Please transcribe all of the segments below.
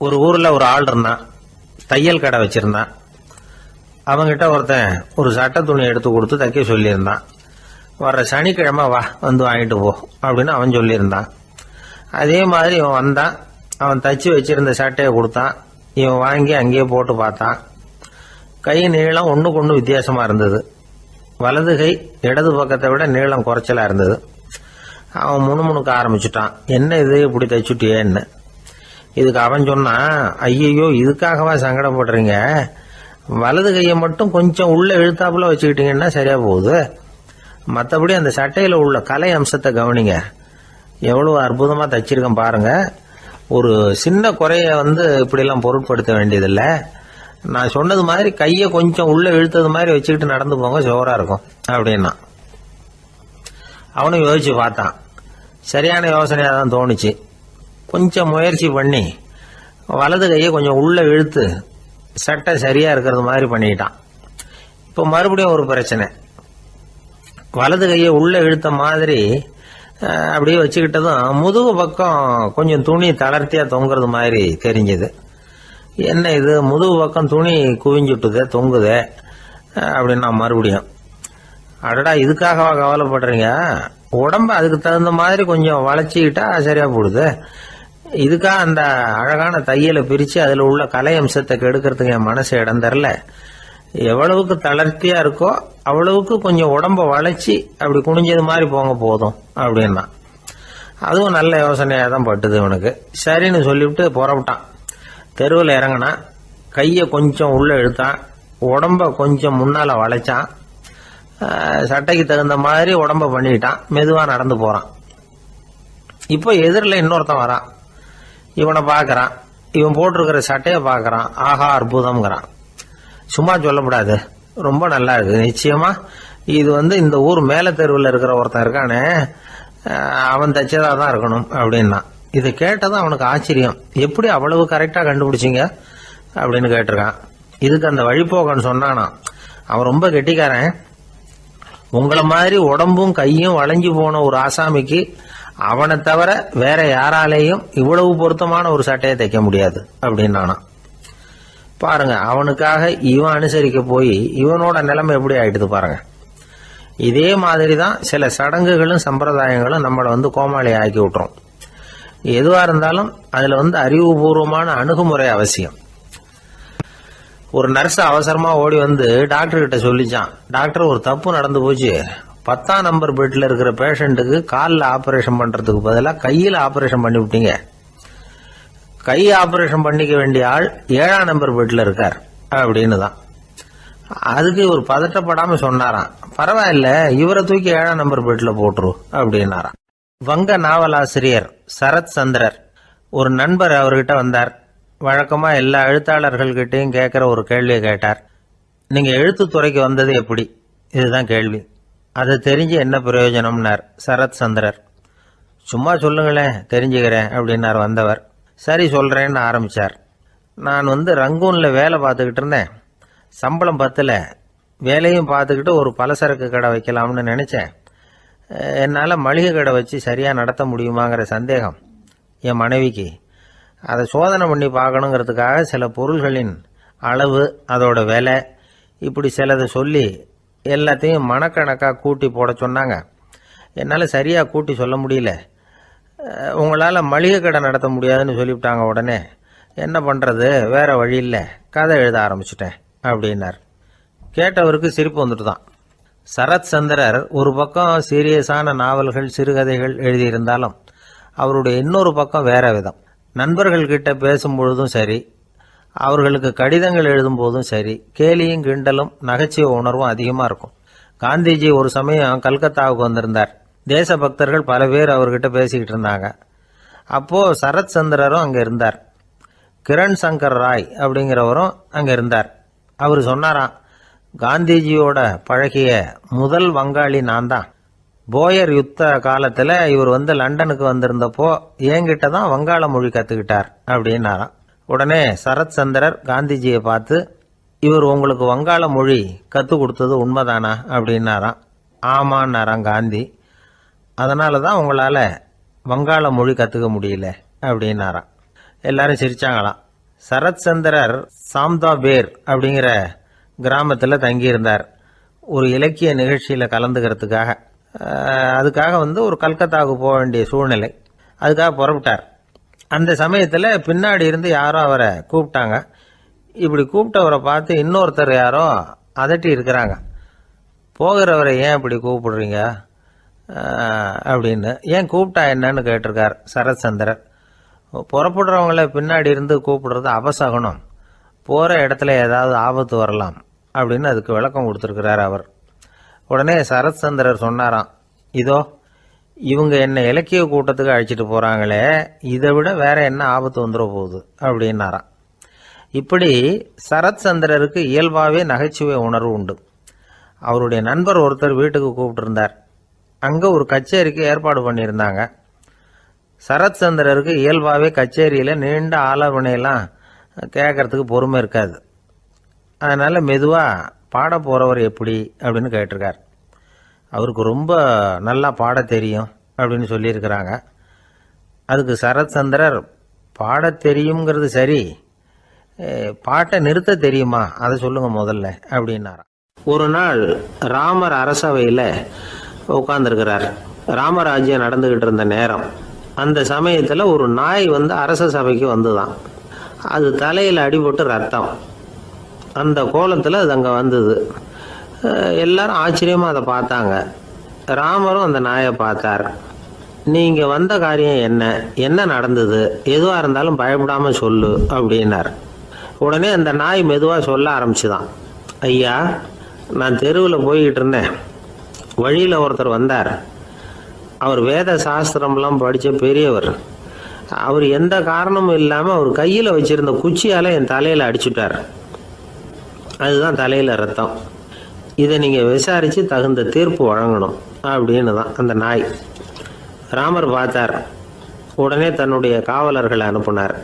ஒரு ஊர்ல ஒரு ஆள் இருந்தான். தையல் கடை வச்சிருந்தான். அவங்கிட்ட ஒருத்தன் ஒரு சட்டை துணி எடுத்து கொடுத்து தைக்க சொல்லியிருந்தான். வர்ற சனிக்கிழமை வா வந்து வாங்கிட்டு போ அப்படின்னு அவன் சொல்லியிருந்தான். அதே மாதிரி இவன் வந்தான். அவன் தச்சு வச்சிருந்த சட்டையை கொடுத்தான். இவன் வாங்கி அங்கேயே போட்டு பார்த்தான். கை நீளம் ஒண்ணுக்கு ஒண்ணு வித்தியாசமா இருந்தது. வலது கை இடது பக்கத்தை விட நீளம் குறைச்சலா இருந்தது. அவன் முணுமுணுக்க ஆரம்பிச்சுட்டான். என்ன இது இப்படி தைச்சுட்டியேன்னு. இதுக்கு அவன் சொன்னான், ஐயையோ இதுக்காகவா சங்கடப்படுறீங்க, வலது கையை மட்டும் கொஞ்சம் உள்ள இழுத்தாப்புல வச்சுக்கிட்டீங்கன்னா சரியா போகுது. மற்றபடி அந்த சட்டையில உள்ள கலை அம்சத்தை கவனிங்க, எவ்வளவு அற்புதமா தச்சிருக்கேன் பாருங்க. ஒரு சின்ன குறைய இப்படிலாம் பொருட்படுத்த வேண்டியதில்லை. நான் சொன்னது மாதிரி கையை கொஞ்சம் உள்ள இழுத்தது மாதிரி வச்சுக்கிட்டு நடந்து போங்க, ஜோரா இருக்கும் அப்படின்னா. அவனும் யோசிச்சு பார்த்தான். சரியான யோசனையா தான் தோணுச்சு. கொஞ்சம் முயற்சி பண்ணி வலது கையை கொஞ்சம் உள்ள இழுத்து சட்டை சரியா இருக்கிறது மாதிரி பண்ணிட்டான். இப்போ மறுபடியும் ஒரு பிரச்சனை. வலது கையை உள்ள இழுத்த மாதிரி அப்படியே வச்சுக்கிட்டதும் முதுகு பக்கம் கொஞ்சம் துணி தளர்த்தியா தொங்குறது மாதிரி தெரிஞ்சது. என்ன இது, முதுகு பக்கம் துணி குவிஞ்சுட்டுதே, தொங்குதே அப்படின்னா மறுபடியும், அடடா இதுக்காகவா கவலைப்படுறீங்க, உடம்ப அதுக்கு தகுந்த மாதிரி கொஞ்சம் வளைச்சிக்கிட்டா சரியா போடுது. இதுக்காக அந்த அழகான தையலை பிரிச்சு அதுல உள்ள கலை அம்சத்தை கெடுக்கிறதுக்கு என் மனசு இடம் தரல. எவ்வளவுக்கு தளர்த்தியா இருக்கோ அவ்வளவுக்கு கொஞ்சம் உடம்ப வளைச்சி அப்படி குனிஞ்சது மாதிரி போங்க போதும் அப்படின்னா. அதுவும் நல்ல யோசனையா தான் பட்டுது இவனுக்கு. சரின்னு சொல்லிவிட்டு புறப்பட்டான். தெருவில் இறங்கினான். கையை கொஞ்சம் உள்ள இழுத்தான். உடம்ப கொஞ்சம் முன்னால வளைச்சான். சட்டைக்கு தகுந்த மாதிரி உடம்ப பண்ணிட்டான். மெதுவா நடந்து போறான். இப்போ எதிரில் இன்னொருத்தன் வரான். இவனை பாக்குறான். இவன் போட்டிருக்கிற சட்டையை பாக்குறான். ஆஹா அற்புதம்ங்கிறான். சும்மா சொல்லக்கூடாது, ரொம்ப நல்லா இருக்கு நிச்சயமா. இது இந்த ஊர் மேல தெருவில் இருக்கிற ஒருத்தன் இருக்கானே, அவன் தைச்சதா தான் இருக்கணும் அப்படின்னா. இதை கேட்டதான் அவனுக்கு ஆச்சரியம். எப்படி அவ்வளவு கரெக்டா கண்டுபிடிச்சிங்க அப்படின்னு கேட்டிருக்கான். இதுக்கு அந்த வழிபோக்கன்னு சொன்னானா, அவன் ரொம்ப கெட்டிக்காரன். உங்களை மாதிரி உடம்பும் கையும் வளைஞ்சு போன ஒரு ஆசாமிக்கு அவனை தவிர வேற யாராலேயும் இவ்வளவு பொருத்தமான ஒரு சட்டையை தைக்க முடியாது அப்படின்னானா. பாருங்க, அவனுக்காக இவன் அனுசரிக்க போய் இவனோட நிலைமை எப்படி ஆயிடுது பாருங்க. இதே மாதிரிதான் சில சடங்குகளும் சம்பிரதாயங்களும் நம்மளை கோமாளி ஆக்கி விட்டுரும். எதுவா இருந்தாலும் அதுல அறிவுபூர்வமான அணுகுமுறை அவசியம். ஒரு நர்ஸ் அவசரமா ஓடி டாக்டர் கிட்ட சொல்லிச்சான், டாக்டர் ஒரு தப்பு நடந்து போச்சு, 10ஆம் நம்பர் பெட்ல இருக்கிற பேஷண்ட்டுக்கு காலில் ஆபரேஷன் பண்றதுக்கு பதிலாக கையில் ஆபரேஷன் பண்ணி விட்டீங்க. கை ஆபரேஷன் பண்ணிக்க வேண்டிய ஆள் 7ஆம் நம்பர் பெட்ல இருக்கார் அப்படின்னு தான். அதுக்கு ஒரு பதட்டப்படாம சொன்னாராம், பரவாயில்ல இவரை தூக்கி 7ஆம் நம்பர் பெட்ல போட்டுரு அப்படின்னாராம். வங்க நாவலாசிரியர் சரத் சந்திரர் ஒரு நண்பர் அவர்கிட்ட வந்தார். வழக்கமா எல்லா எழுத்தாளர்கள்கிட்டையும் கேட்கிற ஒரு கேள்வியை கேட்டார். நீங்க எழுத்துத்துறைக்கு வந்தது எப்படி, இதுதான் கேள்வி. அதை தெரிஞ்சு என்ன பிரயோஜனம்னார் சரத் சந்திரர். சும்மா சொல்லுங்களேன் தெரிஞ்சுக்கிறேன் அப்படின்னார் வந்தவர். சரி சொல்றேன்னு ஆரம்பிச்சார். நான் ரங்கூன்ல வேலை பார்த்துக்கிட்டு இருந்தேன். சம்பளம் பத்தல. வேலையும் பார்த்துக்கிட்டு ஒரு பலசரக்கு கடை வைக்கலாம்னு நினைச்சேன். என்னால் மளிகை கடை வச்சு சரியா நடத்த முடியுமாங்கிற சந்தேகம் என் மனைவிக்கு. அதை சோதனை பண்ணி பார்க்கணுங்கிறதுக்காக சில பொருள்களின் அளவு, அதோட விலை, இப்படி சிலதை சொல்லி எல்லாத்தையும் மனக்கணக்காக கூட்டி போட சொன்னாங்க. என்னால் சரியாக கூட்டி சொல்ல முடியல. உங்களால் மளிகை கடை நடத்த முடியாதுன்னு சொல்லிவிட்டாங்க. உடனே என்ன பண்ணுறது, வேற வழி இல்லை, கதை எழுத ஆரம்பிச்சிட்டேன் அப்படின்னார். கேட்டவருக்கு சிரிப்பு வந்துட்டு தான். சரத் சந்திரர் ஒரு பக்கம் சீரியஸான நாவல்கள், சிறுகதைகள் எழுதியிருந்தாலும் அவருடைய இன்னொரு பக்கம் வேற விதம். நண்பர்கள்கிட்ட பேசும்பொழுதும் சரி, அவர்களுக்கு கடிதங்கள் எழுதும் போதும் சரி, கேலியும் கிண்டலும் நகைச்சுவை உணர்வும் அதிகமாக இருக்கும். காந்திஜி ஒரு சமயம் கல்கத்தாவுக்கு வந்திருந்தார். தேசபக்தர்கள் பல பேர் அவர்கிட்ட பேசிக்கிட்டு இருந்தாங்க. அப்போ சரத் சந்திரரும் அங்கே இருந்தார். கிரண் சங்கர் ராய் அப்படிங்கிறவரும் அங்கே இருந்தார். அவர் சொன்னாராம், காந்திஜியோட பழகிய முதல் வங்காளி நான் தான். போயர் யுத்த காலத்தில் இவர் லண்டனுக்கு வந்திருந்தப்போ என்கிட்ட தான் வங்காள மொழி கற்றுக்கிட்டார் அப்படின்னாராம். உடனே சரத் சந்திரர் காந்திஜியை பார்த்து, இவர் உங்களுக்கு வங்காள மொழி கற்றுக் கொடுத்தது உண்மைதானா அப்படின்னாராம். ஆமான்னாராம் காந்தி. அதனால தான் உங்களால் வங்காள மொழி கற்றுக்க முடியல அப்படின்னாராம். எல்லாரும் சிரிச்சாங்களாம். சரத் சந்திரர் சாம்தாபேர் அப்படிங்கிற கிராமத்தில் தங்கியிருந்தார். ஒரு இலக்கிய நிகழ்ச்சியில் கலந்துக்கிறதுக்காக. அதுக்காக ஒரு கல்கத்தாவுக்கு போக வேண்டிய சூழ்நிலை. அதுக்காக புறப்பட்டார். அந்த சமயத்தில் பின்னாடி இருந்து யாரோ அவரை கூப்பிட்டாங்க. இப்படி கூப்பிட்டவரை பார்த்து இன்னொருத்தர் யாரோ அதட்டி இருக்கிறாங்க. போகிறவரை ஏன் இப்படி கூப்பிடுறீங்க அப்படின்னு. ஏன் கூப்பிட்டா என்னன்னு கேட்டிருக்கார் சரத் சந்திரர். புறப்படுறவங்கள பின்னாடி இருந்து கூப்பிடுறது அபசகுனம், போகிற இடத்துல ஏதாவது ஆபத்து வரலாம் அப்படின்னு அதுக்கு விளக்கம் கொடுத்துருக்கிறார் அவர். உடனே சரத் சந்திரர் சொன்னாராம், இதோ இவங்க என்ன இலக்கிய கூட்டத்துக்கு அழைச்சிட்டு போகிறாங்களே, இதை விட வேற என்ன ஆபத்து வந்துட போகுது அப்படின்னாராம். இப்படி சரத் சந்திரருக்கு இயல்பாகவே நகைச்சுவை உணர்வு உண்டு. அவருடைய நண்பர் ஒருத்தர் வீட்டுக்கு கூப்பிட்டுருந்தார். அங்கே ஒரு கச்சேரிக்கு ஏற்பாடு பண்ணியிருந்தாங்க. சரத் சந்திரருக்கு இயல்பாகவே கச்சேரியில் நீண்ட ஆலோசனையெல்லாம் கேட்கறதுக்கு பொறுமை இருக்காது. அதனால் மெதுவாக பாட போகிறவர் எப்படி அப்படின்னு கேட்டிருக்கார். அவருக்கு ரொம்ப நல்லா பாட தெரியும் அப்படின்னு சொல்லியிருக்கிறாங்க. அதுக்கு சரத் சந்திரர், பாட தெரியுங்கிறது சரி, பாட்டை நிறுத்த தெரியுமா அதை சொல்லுங்க முதல்ல அப்படின்னாராம். ஒரு நாள் ராமர் அரசவையில் உட்கார்ந்துருக்கிறார். ராமராஜ்யம் நடந்துக்கிட்டு இருந்த நேரம். அந்த சமயத்தில் ஒரு நாய் அரச சபைக்கு வந்துதான். அது தலையில் அடிபட்டு ரத்தம். அந்த கோலத்தில் அது அங்கே வந்தது. எல்லாரும் ஆச்சரியமாக அதை பார்த்தாங்க. ராமரும் அந்த நாயை பார்த்தார். நீங்கள் வந்த காரியம் என்ன, என்ன நடந்தது, எதுவாக இருந்தாலும் பயப்படாமல் சொல்லு அப்படின்னார். உடனே அந்த நாய் மெதுவாக சொல்ல ஆரம்பிச்சுதான். ஐயா, நான் தெருவில் போய்கிட்டு இருந்தேன். வழியில் ஒருத்தர் வந்தார். அவர் வேத சாஸ்திரம்லாம் படித்த பெரியவர். அவர் எந்த காரணமும் இல்லாமல் அவர் கையில் வச்சிருந்த குச்சியால் என் தலையில் அடிச்சுட்டார். அதுதான் தலையில் ரத்தம். இதை நீங்கள் விசாரித்து தகுந்த தீர்ப்பு வழங்கணும் அப்படின்னு தான் அந்த நாய். ராமர் பார்த்தார். உடனே தன்னுடைய காவலர்களை அனுப்புனார்.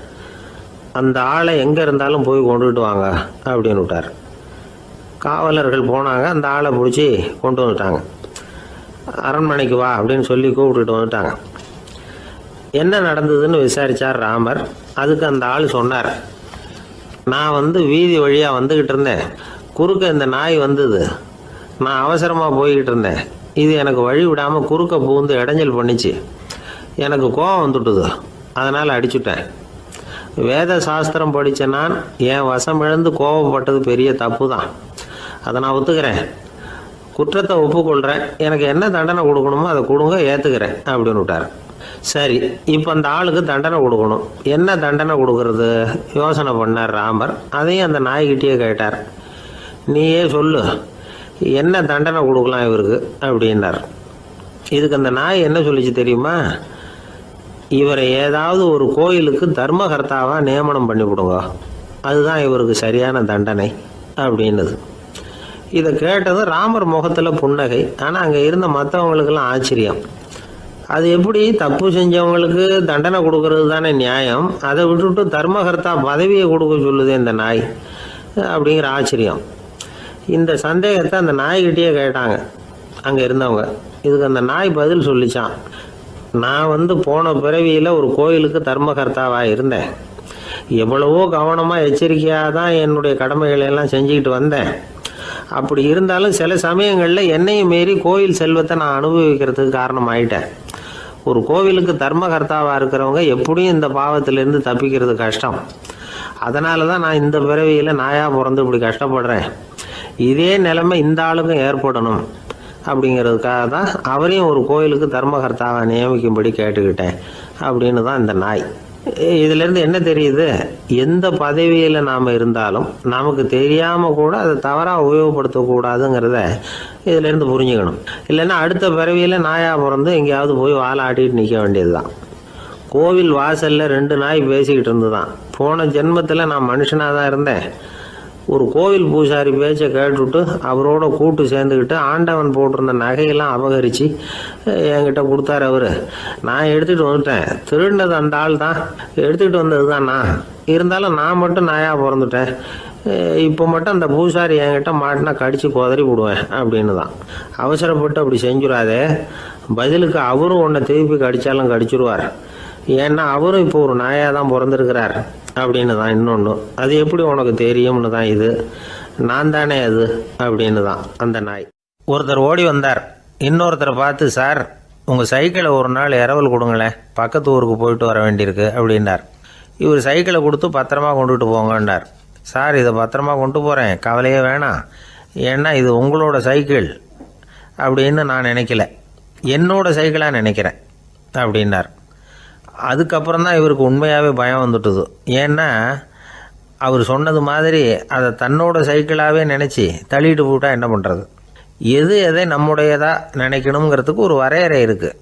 அந்த ஆளை எங்கே இருந்தாலும் போய் கொண்டுகிட்டு வாங்க அப்படின்னு விட்டார். காவலர்கள் போனாங்க. அந்த ஆளை பிடிச்சி கொண்டு வந்துட்டாங்க. அரண்மனைக்கு வா அப்படின்னு சொல்லி கூப்பிட்டுட்டு வந்துட்டாங்க. என்ன நடந்ததுன்னு விசாரித்தார் ராமர். அதுக்கு அந்த ஆள் சொன்னார், நான் வீதி வழியாக வந்துக்கிட்டு இருந்தேன். குறுக்க இந்த நாய் வந்தது. நான் அவசரமாக போய்கிட்டு இருந்தேன். இது எனக்கு வழி விடாமல் குறுக்க பூந்து இடைஞ்சல் பண்ணிச்சு. எனக்கு கோபம் வந்துட்டுது. அதனால் அடிச்சுட்டேன். வேத சாஸ்திரம் படித்த நான் என் வசம் இழந்து கோபப்பட்டது பெரிய தப்பு தான். அதை நான் ஒத்துக்கிறேன். குற்றத்தை ஒப்புக்கொள்கிறேன். எனக்கு என்ன தண்டனை கொடுக்கணுமோ அதை கொடுங்க, ஏற்றுக்கிறேன் அப்படின்னு விட்டார். சரி, இப்போ அந்த ஆளுக்கு தண்டனை கொடுக்கணும். என்ன தண்டனை கொடுக்கறது யோசனை பண்ணார் ராமர். அதையும் அந்த நாய்கிட்டே கேட்டார். நீயே சொல்லு, என்ன தண்டனை கொடுக்கலாம் இவருக்கு அப்படின்னார். இதுக்கு அந்த நாய் என்ன சொல்லிச்சு தெரியுமா? இவரை ஏதாவது ஒரு கோயிலுக்கு தர்மகர்த்தாவாக நியமனம் பண்ணி கொடுங்க, அதுதான் இவருக்கு சரியான தண்டனை அப்படின்னுது. இதை கேட்டதும் ராமர் முகத்தில் புன்னகை. ஆனால் அங்கே இருந்த மற்றவங்களுக்கெல்லாம் ஆச்சரியம். அது எப்படி, தப்பு செஞ்சவங்களுக்கு தண்டனை கொடுக்கறது தானே நியாயம், அதை விட்டுட்டு தர்மகர்த்தா பதவியை கொடுக்க சொல்லுது இந்த நாய் அப்படிங்கிற ஆச்சரியம். இந்த சந்தேகத்தை அந்த நாய்கிட்டே கேட்டாங்க அங்கே இருந்தவங்க. இதுக்கு அந்த நாய் பதில் சொல்லிச்சான். நான் போன பிறவியில் ஒரு கோயிலுக்கு தர்மகர்த்தாவாக இருந்தேன். எவ்வளவோ கவனமாக எச்சரிக்கையாக தான் என்னுடைய கடமைகளை எல்லாம் செஞ்சுக்கிட்டு வந்தேன். அப்படி இருந்தாலும் சில சமயங்களில் என்னையும் மீறி கோயில் செல்வத்தை நான் அனுபவிக்கிறதுக்கு காரணம் ஆயிட்டேன். ஒரு கோவிலுக்கு தர்மகர்த்தாவாக இருக்கிறவங்க எப்படியும் இந்த பாவத்திலேருந்து தப்பிக்கிறது கஷ்டம். அதனால தான் நான் இந்த பிறவியில் நாயாக பிறந்து இப்படி கஷ்டப்படுறேன். இதே நிலைமை இந்த ஆளுக்கும் ஏற்படணும் அப்படிங்கிறதுக்காக தான் அவரையும் ஒரு கோயிலுக்கு தர்மகர்த்தாவை நியமிக்கும்படி கேட்டுக்கிட்டேன் அப்படின்னு தான் இந்த நாய். இதிலேருந்து என்ன தெரியுது? எந்த பதவியில் நாம் இருந்தாலும் நமக்கு தெரியாமல் கூட அதை தவறாக உபயோகப்படுத்தக்கூடாதுங்கிறத இதிலேருந்து புரிஞ்சுக்கணும். இல்லைன்னா அடுத்த பிறவியில் நாயாக பிறந்து எங்கேயாவது போய் வாழை ஆட்டிட்டு நிற்க வேண்டியது தான். கோவில் வாசலில் 2 நாய் பேசிக்கிட்டு இருந்து தான். போன ஜென்மத்தில் நான் மனுஷனாக தான் இருந்தேன். ஒரு கோவில் பூசாரி பேச்சை கேட்டுவிட்டு அவரோட கூட்டு சேர்ந்துக்கிட்டு ஆண்டவன் போட்டிருந்த நகையெல்லாம் அபகரித்து என்கிட்ட கொடுத்தாரு அவர். நான் எடுத்துகிட்டு வந்துட்டேன். திருடினது அந்த ஆள் தான், எடுத்துக்கிட்டு வந்தது தான் நான். இருந்தாலும் நான் மட்டும் நாயாக பிறந்துட்டேன். இப்போ மட்டும் அந்த பூசாரி என்கிட்ட மாட்டினா கடித்து குதறி விடுவேன் அப்படின்னு தான். அவசரப்பட்டு அப்படி செஞ்சுடாதே. பதிலுக்கு அவரும் உன்னை திருப்பி கடித்தாலும் கடிச்சிருவார். ஏன்னா அவரும் இப்போ ஒரு நாயாக தான் பிறந்திருக்கிறார் அப்படின்னு தான் இன்னொன்று. அது எப்படி உனக்கு தெரியும்னு தான் இது. நான் தானே அது அப்படின்னு தான் அந்த நாய். ஒருத்தர் ஓடி வந்தார். இன்னொருத்தரை பார்த்து, சார் உங்கள் சைக்கிளை ஒரு நாள் இரவல் கொடுங்களேன், பக்கத்து ஊருக்கு போயிட்டு வர வேண்டியிருக்கு அப்படின்னார். இவர் சைக்கிளை கொடுத்து பத்திரமா கொண்டுட்டு போங்கன்னார். சார் இதை பத்திரமா கொண்டு போகிறேன், கவலையே வேணாம், ஏன்னா இது உங்களோட சைக்கிள் அப்படின்னு நான் நினைக்கல, என்னோட சைக்கிளாக நினைக்கிறேன் அப்படின்னார். அதுக்கப்புறம் தான் இவருக்கு உண்மையாகவே பயம் வந்துட்டுது. ஏன்னா அவர் சொன்னது மாதிரி அதை தன்னோட சைக்கிளாகவே நினச்சி தள்ளிட்டு போட்டால் என்ன பண்ணுறது. எது எதை நம்முடையதாக நினைக்கணுங்கிறதுக்கு ஒரு வரையறை இருக்குது.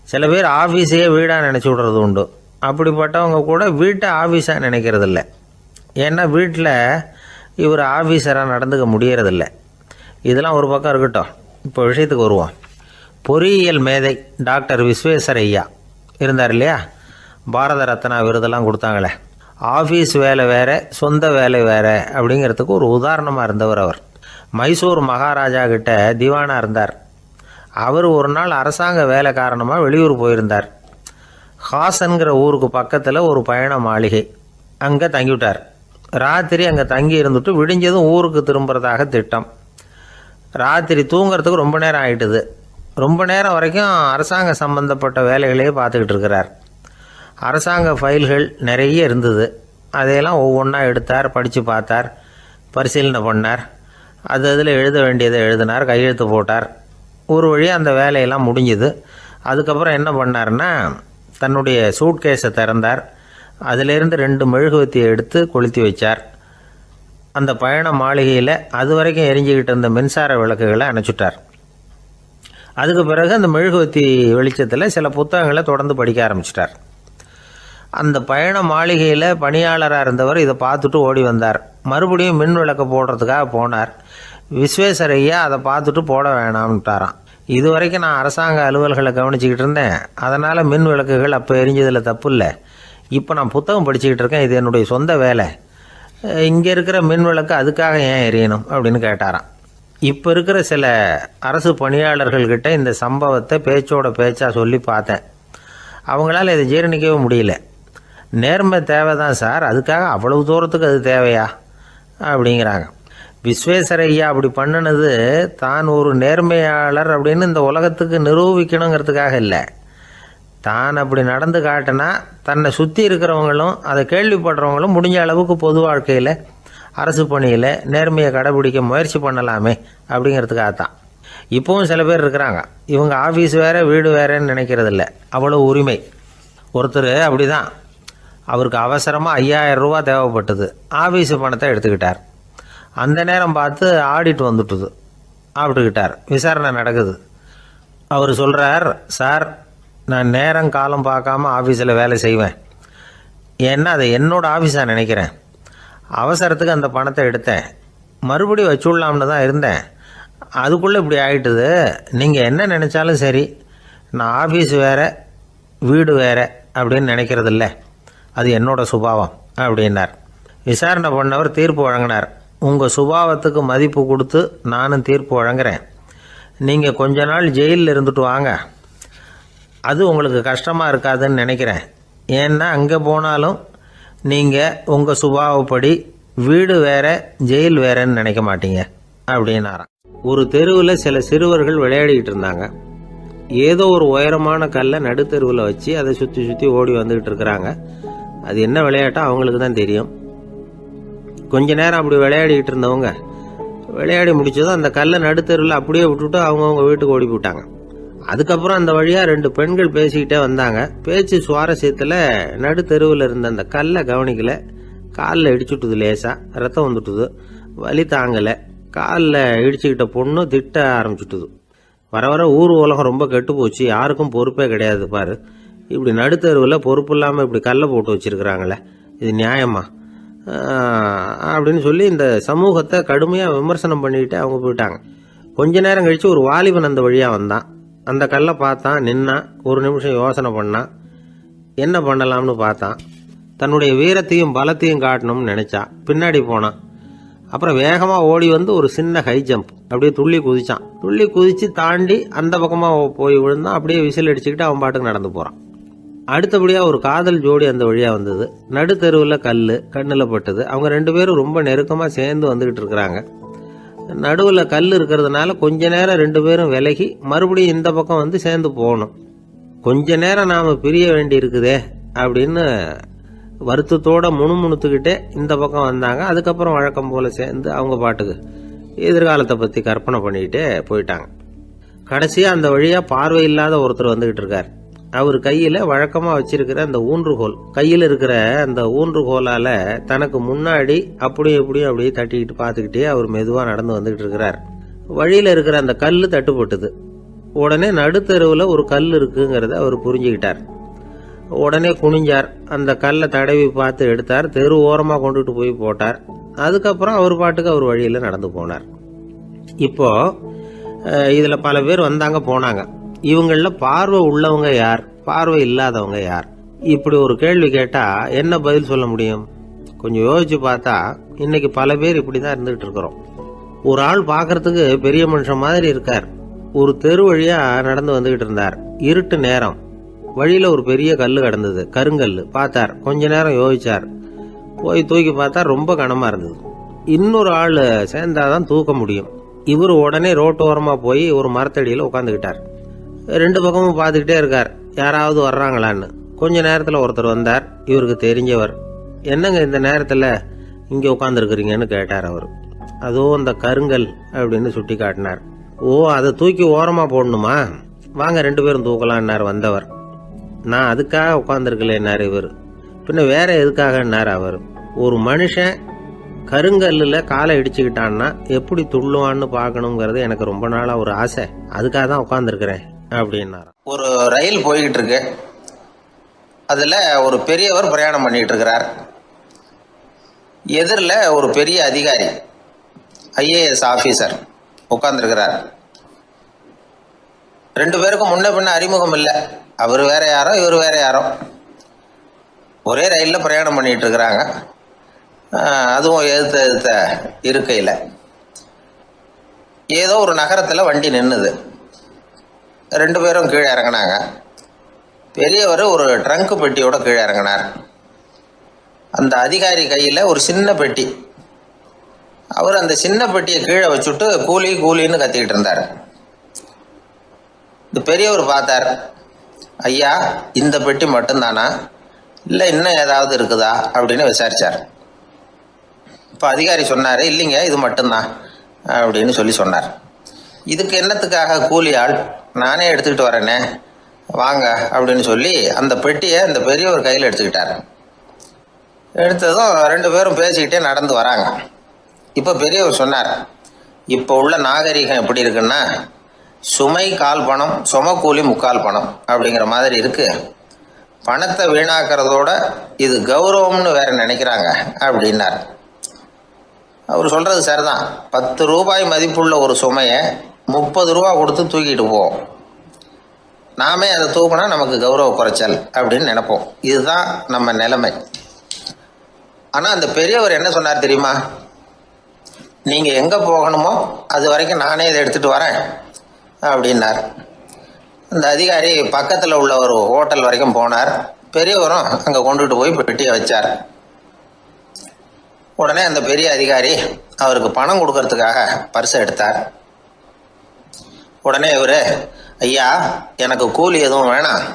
சில பேர் ஆஃபீஸையே வீடாக நினச்சி விடுறது உண்டு. அப்படிப்பட்டவங்க கூட வீட்டை ஆஃபீஸாக நினைக்கிறதில்ல. ஏன்னா வீட்டில் இவர் ஆஃபீஸராக நடந்துக்க முடியறதில்ல. இதெல்லாம் ஒரு பக்கம் இருக்கட்டும். இப்போ விஷயத்துக்கு வருவோம். பொறியியல் மேதை டாக்டர் விஸ்வேஸ்வரய்யா இருந்தார் இல்லையா, பாரத ரத்னா விருதெல்லாம் கொடுத்தாங்களே. ஆஃபீஸ் வேலை வேறு, சொந்த வேலை வேறு அப்படிங்கிறதுக்கு ஒரு உதாரணமாக இருந்தவர் அவர். மைசூர் மகாராஜா கிட்ட திவானாக இருந்தார். அவர் ஒரு நாள் அரசாங்க வேலை காரணமாக வெளியூர் போயிருந்தார். ஹாசன்கிற ஊருக்கு பக்கத்தில் ஒரு பயண மாளிகை, அங்கே தங்கிவிட்டார். ராத்திரி அங்கே தங்கி இருந்துட்டு விடிஞ்சதும் ஊருக்கு திரும்புறதாக திட்டம். ராத்திரி தூங்கிறதுக்கு ரொம்ப நேரம் ஆகிட்டுது. ரொம்ப நேரம் வரைக்கும் அரசாங்க சம்பந்தப்பட்ட வேலைகளையே பார்த்துக்கிட்டு இருக்கிறார். அரசாங்க ஃபைல்கள் நிறைய இருந்தது. அதையெல்லாம் ஒவ்வொன்றா எடுத்தார், படித்து பார்த்தார், பரிசீலனை பண்ணார். அதில் எழுத வேண்டியதை எழுதினார், கையெழுத்து போட்டார். ஒரு வழியாக அந்த வேலையெல்லாம் முடிஞ்சுது. அதுக்கப்புறம் என்ன பண்ணார்னா, தன்னுடைய சூட்கேஸை திறந்தார். அதிலிருந்து 2 மெழுகுவத்தியை எடுத்து கொளுத்தி வச்சார். அந்த பயண மாளிகையில் அது வரைக்கும் எரிஞ்சிக்கிட்டு இருந்த மின்சார விளக்குகளை அணைச்சிட்டார். அதுக்கு பிறகு அந்த மெழுகுவத்தி வெளிச்சத்தில் சில புத்தகங்களை தொடர்ந்து படிக்க ஆரம்பிச்சிட்டார். அந்த பயண மாளிகையில் பணியாளராக இருந்தவர் இதை பார்த்துட்டு ஓடி வந்தார். மறுபடியும் மின் விளக்கை போடுறதுக்காக போனார். விஸ்வேஸ்வரய்யா அதை பார்த்துட்டு போட வேணாம்ட்டாராம். இது வரைக்கும் நான் அரசாங்க அலுவல்களை கவனிச்சிக்கிட்டு இருந்தேன், அதனால் மின் விளக்குகள் அப்போ எரிஞ்சதில் தப்பு இல்லை. இப்போ நான் புத்தகம் படிச்சுக்கிட்டு இருக்கேன், இது என்னுடைய சொந்த வேலை, இங்கே இருக்கிற மின் விளக்கு அதுக்காக ஏன் எரியணும் அப்படின்னு கேட்டாராம். இப்போ இருக்கிற சில அரசு பணியாளர்கள்கிட்ட இந்த சம்பவத்தை பேச்சோட பேச்சாக சொல்லி பார்த்தேன். அவங்களால இதை ஜீரணிக்கவே முடியல. நேர்மை தேவை தான் சார், அதுக்காக அவ்வளவு தூரத்துக்கு அது தேவையா அப்படிங்கிறாங்க. விஸ்வேஸ்வரய்யா அப்படி பண்ணினது தான் ஒரு நேர்மையாளர் அப்படின்னு இந்த உலகத்துக்கு நிரூபிக்கணுங்கிறதுக்காக இல்லை. தான் அப்படி நடந்து காட்டினா தன்னை சுற்றி இருக்கிறவங்களும் அதை கேள்விப்படுறவங்களும் முடிஞ்ச அளவுக்கு பொது வாழ்க்கையில், அரசு பணியில் நேர்மையை கடைபிடிக்க முயற்சி பண்ணலாமே அப்படிங்கிறதுக்காகத்தான். இப்போவும் சில பேர் இருக்கிறாங்க, இவங்க ஆஃபீஸ் வேறு வீடு வேறேன்னு நினைக்கிறதில்ல, அவ்வளோ உரிமை. ஒருத்தர் அப்படி தான், அவருக்கு அவசரமாக 5000 ரூபா தேவைப்பட்டது. ஆஃபீஸு பணத்தை எடுத்துக்கிட்டார். அந்த நேரம் பார்த்து ஆடிட் வந்துட்டுது. ஆப்பிட்டுக்கிட்டார். விசாரணை நடக்குது. அவர் சொல்கிறார், சார் நான் நேரம் காலம் பார்க்காம ஆஃபீஸில் வேலை செய்வேன், ஏன்னா அதை என்னோடய ஆஃபீஸாக நினைக்கிறேன். அவசரத்துக்கு அந்த பணத்தை எடுத்தேன், மறுபடியும் வச்சுடலாம்னு தான் இருந்தேன், அதுக்குள்ளே இப்படி ஆகிட்டுது. நீங்கள் என்ன நினச்சாலும் சரி, நான் ஆஃபீஸ் வேறு வீடு வேறு அப்படின்னு நினைக்கிறதில்ல, அது என்னோட சுபாவம் அப்படின்னார். விசாரணை பண்ணவர் தீர்ப்பு வழங்கினார். உங்கள் சுபாவத்துக்கு மதிப்பு கொடுத்து நானும் தீர்ப்பு வழங்குறேன். நீங்கள் கொஞ்ச நாள் ஜெயிலில் இருந்துட்டு வாங்க, அது உங்களுக்கு கஷ்டமாக இருக்காதுன்னு நினைக்கிறேன். ஏன்னா அங்கே போனாலும் நீங்கள் உங்கள் சுபாவப்படி வீடு வேறு ஜெயில் வேறேன்னு நினைக்க மாட்டீங்க அப்படின்னாராம். ஒரு தெருவில் சில சிறுவர்கள் விளையாடிக்கிட்டு இருந்தாங்க. ஏதோ ஒரு உயரமான கல்லை நடுத்தெருவில் வச்சு அதை சுற்றி சுற்றி ஓடி வந்துக்கிட்டு இருக்கிறாங்க. அது என்ன விளையாட்டோ அவங்களுக்கு தான் தெரியும். கொஞ்ச நேரம் அப்படி விளையாடிக்கிட்டு இருந்தவங்க விளையாடி முடிச்சதும் அந்த கல்லை நடுத்தெருவில் அப்படியே விட்டுட்டு அவங்கவுங்க வீட்டுக்கு ஓடி போட்டாங்க. அதுக்கப்புறம் அந்த வழியாக 2 பெண்கள் பேசிக்கிட்டே வந்தாங்க. பேச்சு சுவாரஸ்யத்தில் நடுத்தெருவில் இருந்த அந்த கல்லை கவனிக்கல. காலில் இடிச்சுட்டுது, லேசாக ரத்தம் வந்துட்டுது, வலி தாங்கலை. காலில் இடிச்சுக்கிட்ட பொண்ணு திட்ட ஆரம்பிச்சுட்டுது. வர வர ஊர் உலகம் ரொம்ப கெட்டு போச்சு, யாருக்கும் பொறுப்பே கிடையாது பாரு, இப்படி நடுத்தெருவில் பொறுப்பு இல்லாமல் இப்படி கல்லை போட்டு வச்சுருக்குறாங்களே, இது நியாயமா அப்படின்னு சொல்லி இந்த சமூகத்தை கடுமையாக விமர்சனம் பண்ணிக்கிட்டு அவங்க போயிட்டாங்க. கொஞ்ச நேரம் கழித்து ஒரு வாலிபன் அந்த வழியாக வந்தான். அந்த கல்லை பார்த்தான், நின்னான், ஒரு நிமிஷம் யோசனை பண்ணான், என்ன பண்ணலாம்னு பார்த்தான். தன்னுடைய வீரத்தையும் பலத்தையும் காட்டணும்னு நினச்சான். பின்னாடி போனான். அப்புறம் வேகமாக ஓடி வந்து ஒரு சின்ன ஹை ஜம்ப் அப்படியே துள்ளி குதிச்சான். துள்ளி குதித்து தாண்டி அந்த பக்கமாக போய் விழுந்தான். அப்படியே விசில் அடிச்சுக்கிட்டு அவன் பாட்டுக்கு நடந்து போகிறான். அடுத்தபடியாக ஒரு காதல் ஜோடி அந்த வழியாக வந்தது. நடுத்தெருவில் கண்ணில் பட்டது. அவங்க 2 பேரும் ரொம்ப நெருக்கமாக சேர்ந்து வந்துக்கிட்டு இருக்கிறாங்க. நடுவில் கல் இருக்கிறதுனால கொஞ்ச நேரம் 2 பேரும் விலகி மறுபடியும் இந்த பக்கம் வந்து சேர்ந்து போகணும். கொஞ்ச நேரம் நாம் பிரிய வேண்டி இருக்குதே அப்படின்னு வருத்தத்தோட முணுமுணுத்துக்கிட்டே இந்த பக்கம் வந்தாங்க. அதுக்கப்புறம் வழக்கம் போல் சேர்ந்து அவங்க பாட்டுக்கு எதிர்காலத்தை பற்றி கற்பனை பண்ணிக்கிட்டே போயிட்டாங்க. கடைசியாக அந்த வழியாக பார்வை இல்லாத ஒருத்தர் வந்துக்கிட்டு இருக்கார். அவர் கையில் வழக்கமாக வச்சிருக்கிற அந்த ஊன்றுகோல், கையில் இருக்கிற அந்த ஊன்றுகோலால் தனக்கு முன்னாடி அப்படியே தட்டிக்கிட்டு பார்த்துக்கிட்டே அவர் மெதுவாக நடந்து வந்துக்கிட்டு இருக்கிறார். வழியில் இருக்கிற அந்த கல் தட்டுப்பட்டுது. உடனே நடுத்தெருவில் ஒரு கல் இருக்குங்கிறத அவர் புரிஞ்சுக்கிட்டார். உடனே குனிஞ்சார். அந்த கல்லை தடவி பார்த்து எடுத்தார். தெரு ஓரமாக கொண்டுட்டு போய் போட்டார். அதுக்கப்புறம் அவர் பாட்டுக்கு அவர் வழியில் நடந்து போனார். இப்போ இதில் பல பேர் வந்தாங்க போனாங்க. இவங்களில் பார்வை உள்ளவங்க யார், பார்வை இல்லாதவங்க யார்? இப்படி ஒரு கேள்வி கேட்டால் என்ன பதில் சொல்ல முடியும்? கொஞ்சம் யோசிச்சு பார்த்தா இன்னைக்கு பல பேர் இப்படி தான் இருந்துகிட்டு இருக்கிறோம். ஒரு ஆள் பார்க்கறதுக்கு பெரிய மனுஷன் மாதிரி இருக்கார். ஒரு தெரு வழியாக நடந்து வந்துகிட்டு இருந்தார். இருட்டு நேரம். வழியில் ஒரு பெரிய கல் கிடந்தது, கருங்கல். பார்த்தார். கொஞ்ச நேரம் யோசிச்சார். போய் தூக்கி பார்த்தா ரொம்ப கனமாக இருந்தது. இன்னொரு ஆள் சேர்ந்தாதான் தூக்க முடியும். இவர் உடனே ரோட்டோரமாக போய் ஒரு மரத்தடியில் உட்காந்துக்கிட்டார். 2 பக்கமும் பார்த்துக்கிட்டே இருக்கார், யாராவது வர்றாங்களான்னு. கொஞ்ச நேரத்தில் ஒருத்தர் வந்தார். இவருக்கு தெரிஞ்சவர். என்னங்க இந்த நேரத்தில் இங்கே உட்காந்துருக்குறீங்கன்னு கேட்டார் அவர். அதோ அந்த கருங்கல் அப்படின்னு சுட்டி காட்டினார். ஓ, அதை தூக்கி ஓரமாக போடணுமா? வாங்க 2 பேரும் தூக்கலான்னார் வந்தவர். நான் அதுக்காக உட்காந்துருக்கலேன்னார் இவர். பின்ன வேற எதுக்காகன்னார் அவர். ஒரு மனுஷன் கருங்கல்லில் காலை இடிச்சுக்கிட்டான்னா எப்படி துள்ளுவான்னு பார்க்கணுங்கிறது எனக்கு ரொம்ப நாளாக ஒரு ஆசை. அதுக்காக தான் உட்காந்துருக்கிறேன் அப்படின்னார். ஒரு ரயில் போய்கிட்டு இருக்கு. அதில் ஒரு பெரியவர் பிரயாணம் பண்ணிட்டு இருக்கிறார். எதிரில் ஒரு பெரிய அதிகாரி, IAS ஆஃபீஸர் உட்காந்துருக்கிறார். 2 பேருக்கும் முன்ன பின்ன அறிமுகம் இல்லை. அவர் வேற யாரோ, இவர் வேற யாரோ. ஒரே ரயிலில் பிரயாணம் பண்ணிட்டு இருக்கிறாங்க. அதுவும் எதிர்த்த இருக்கையில். ஏதோ ஒரு நகரத்தில் வண்டி நின்றுது. 2 பேரும் கீழே இறங்கினாங்க. பெரியவர் ஒரு ட்ரங்க் பெட்டியோட கீழே இறங்கினார். அந்த அதிகாரி கையில் ஒரு சின்ன பெட்டி. அவர் அந்த சின்ன பெட்டியை கீழே வச்சுட்டு கூலி கூலின்னு கத்திக்கிட்டு இருந்தார். இந்த பெரியவர் பார்த்தார். ஐயா, இந்த பெட்டி மட்டும்தானா, இல்லை இன்னும் ஏதாவது இருக்குதா அப்படின்னு விசாரிச்சார். இப்போ அதிகாரி சொன்னார், இல்லைங்க இது மட்டும்தான் அப்படின்னு சொன்னார். இதுக்கு என்னத்துக்காக கூலி ஆள், நானே எடுத்துக்கிட்டு வரேனே, வாங்க அப்படின்னு சொல்லி அந்த பெட்டியை அந்த பெரியவர் கையில் எடுத்துக்கிட்டார். எடுத்ததும் 2 பேரும் பேசிக்கிட்டே நடந்து வராங்க. இப்போ பெரியவர் சொன்னார், இப்போ உள்ள நாகரிகம் எப்படி இருக்குன்னா, சுமை கால் பணம், சுமக்கூலி முக்கால் பணம் அப்படிங்கிற மாதிரி இருக்கு. பணத்தை வீணாக்கிறதோட இது கௌரவம்னு வேற நினைக்கிறாங்க அப்படின்னார். அவர் சொல்றது சரிதான். 10 ரூபாய் மதிப்புள்ள ஒரு சுமையை 30 ரூபா கொடுத்து தூக்கிட்டு போவோம். நாமே அதை தூக்கினா நமக்கு கௌரவ குறைச்சல் அப்படின்னு நினைப்போம். இதுதான் நம்ம நிலைமை. ஆனால் அந்த பெரியவர் என்ன சொன்னார் தெரியுமா? நீங்கள் எங்கே போகணுமோ அது வரைக்கும் நானே இதை எடுத்துகிட்டு வரேன் அப்படின்னார். அந்த அதிகாரி பக்கத்தில் உள்ள ஒரு ஹோட்டல் வரைக்கும் போனார். பெரியவரும் அங்கே கொண்டுட்டு போய் பெட்டியை வச்சார். உடனே அந்த பெரிய அதிகாரி அவருக்கு பணம் கொடுக்கறதுக்காக பர்ஸை எடுத்தார். உடனே இவர், ஐயா எனக்கு கூலி எதுவும் வேணாம்,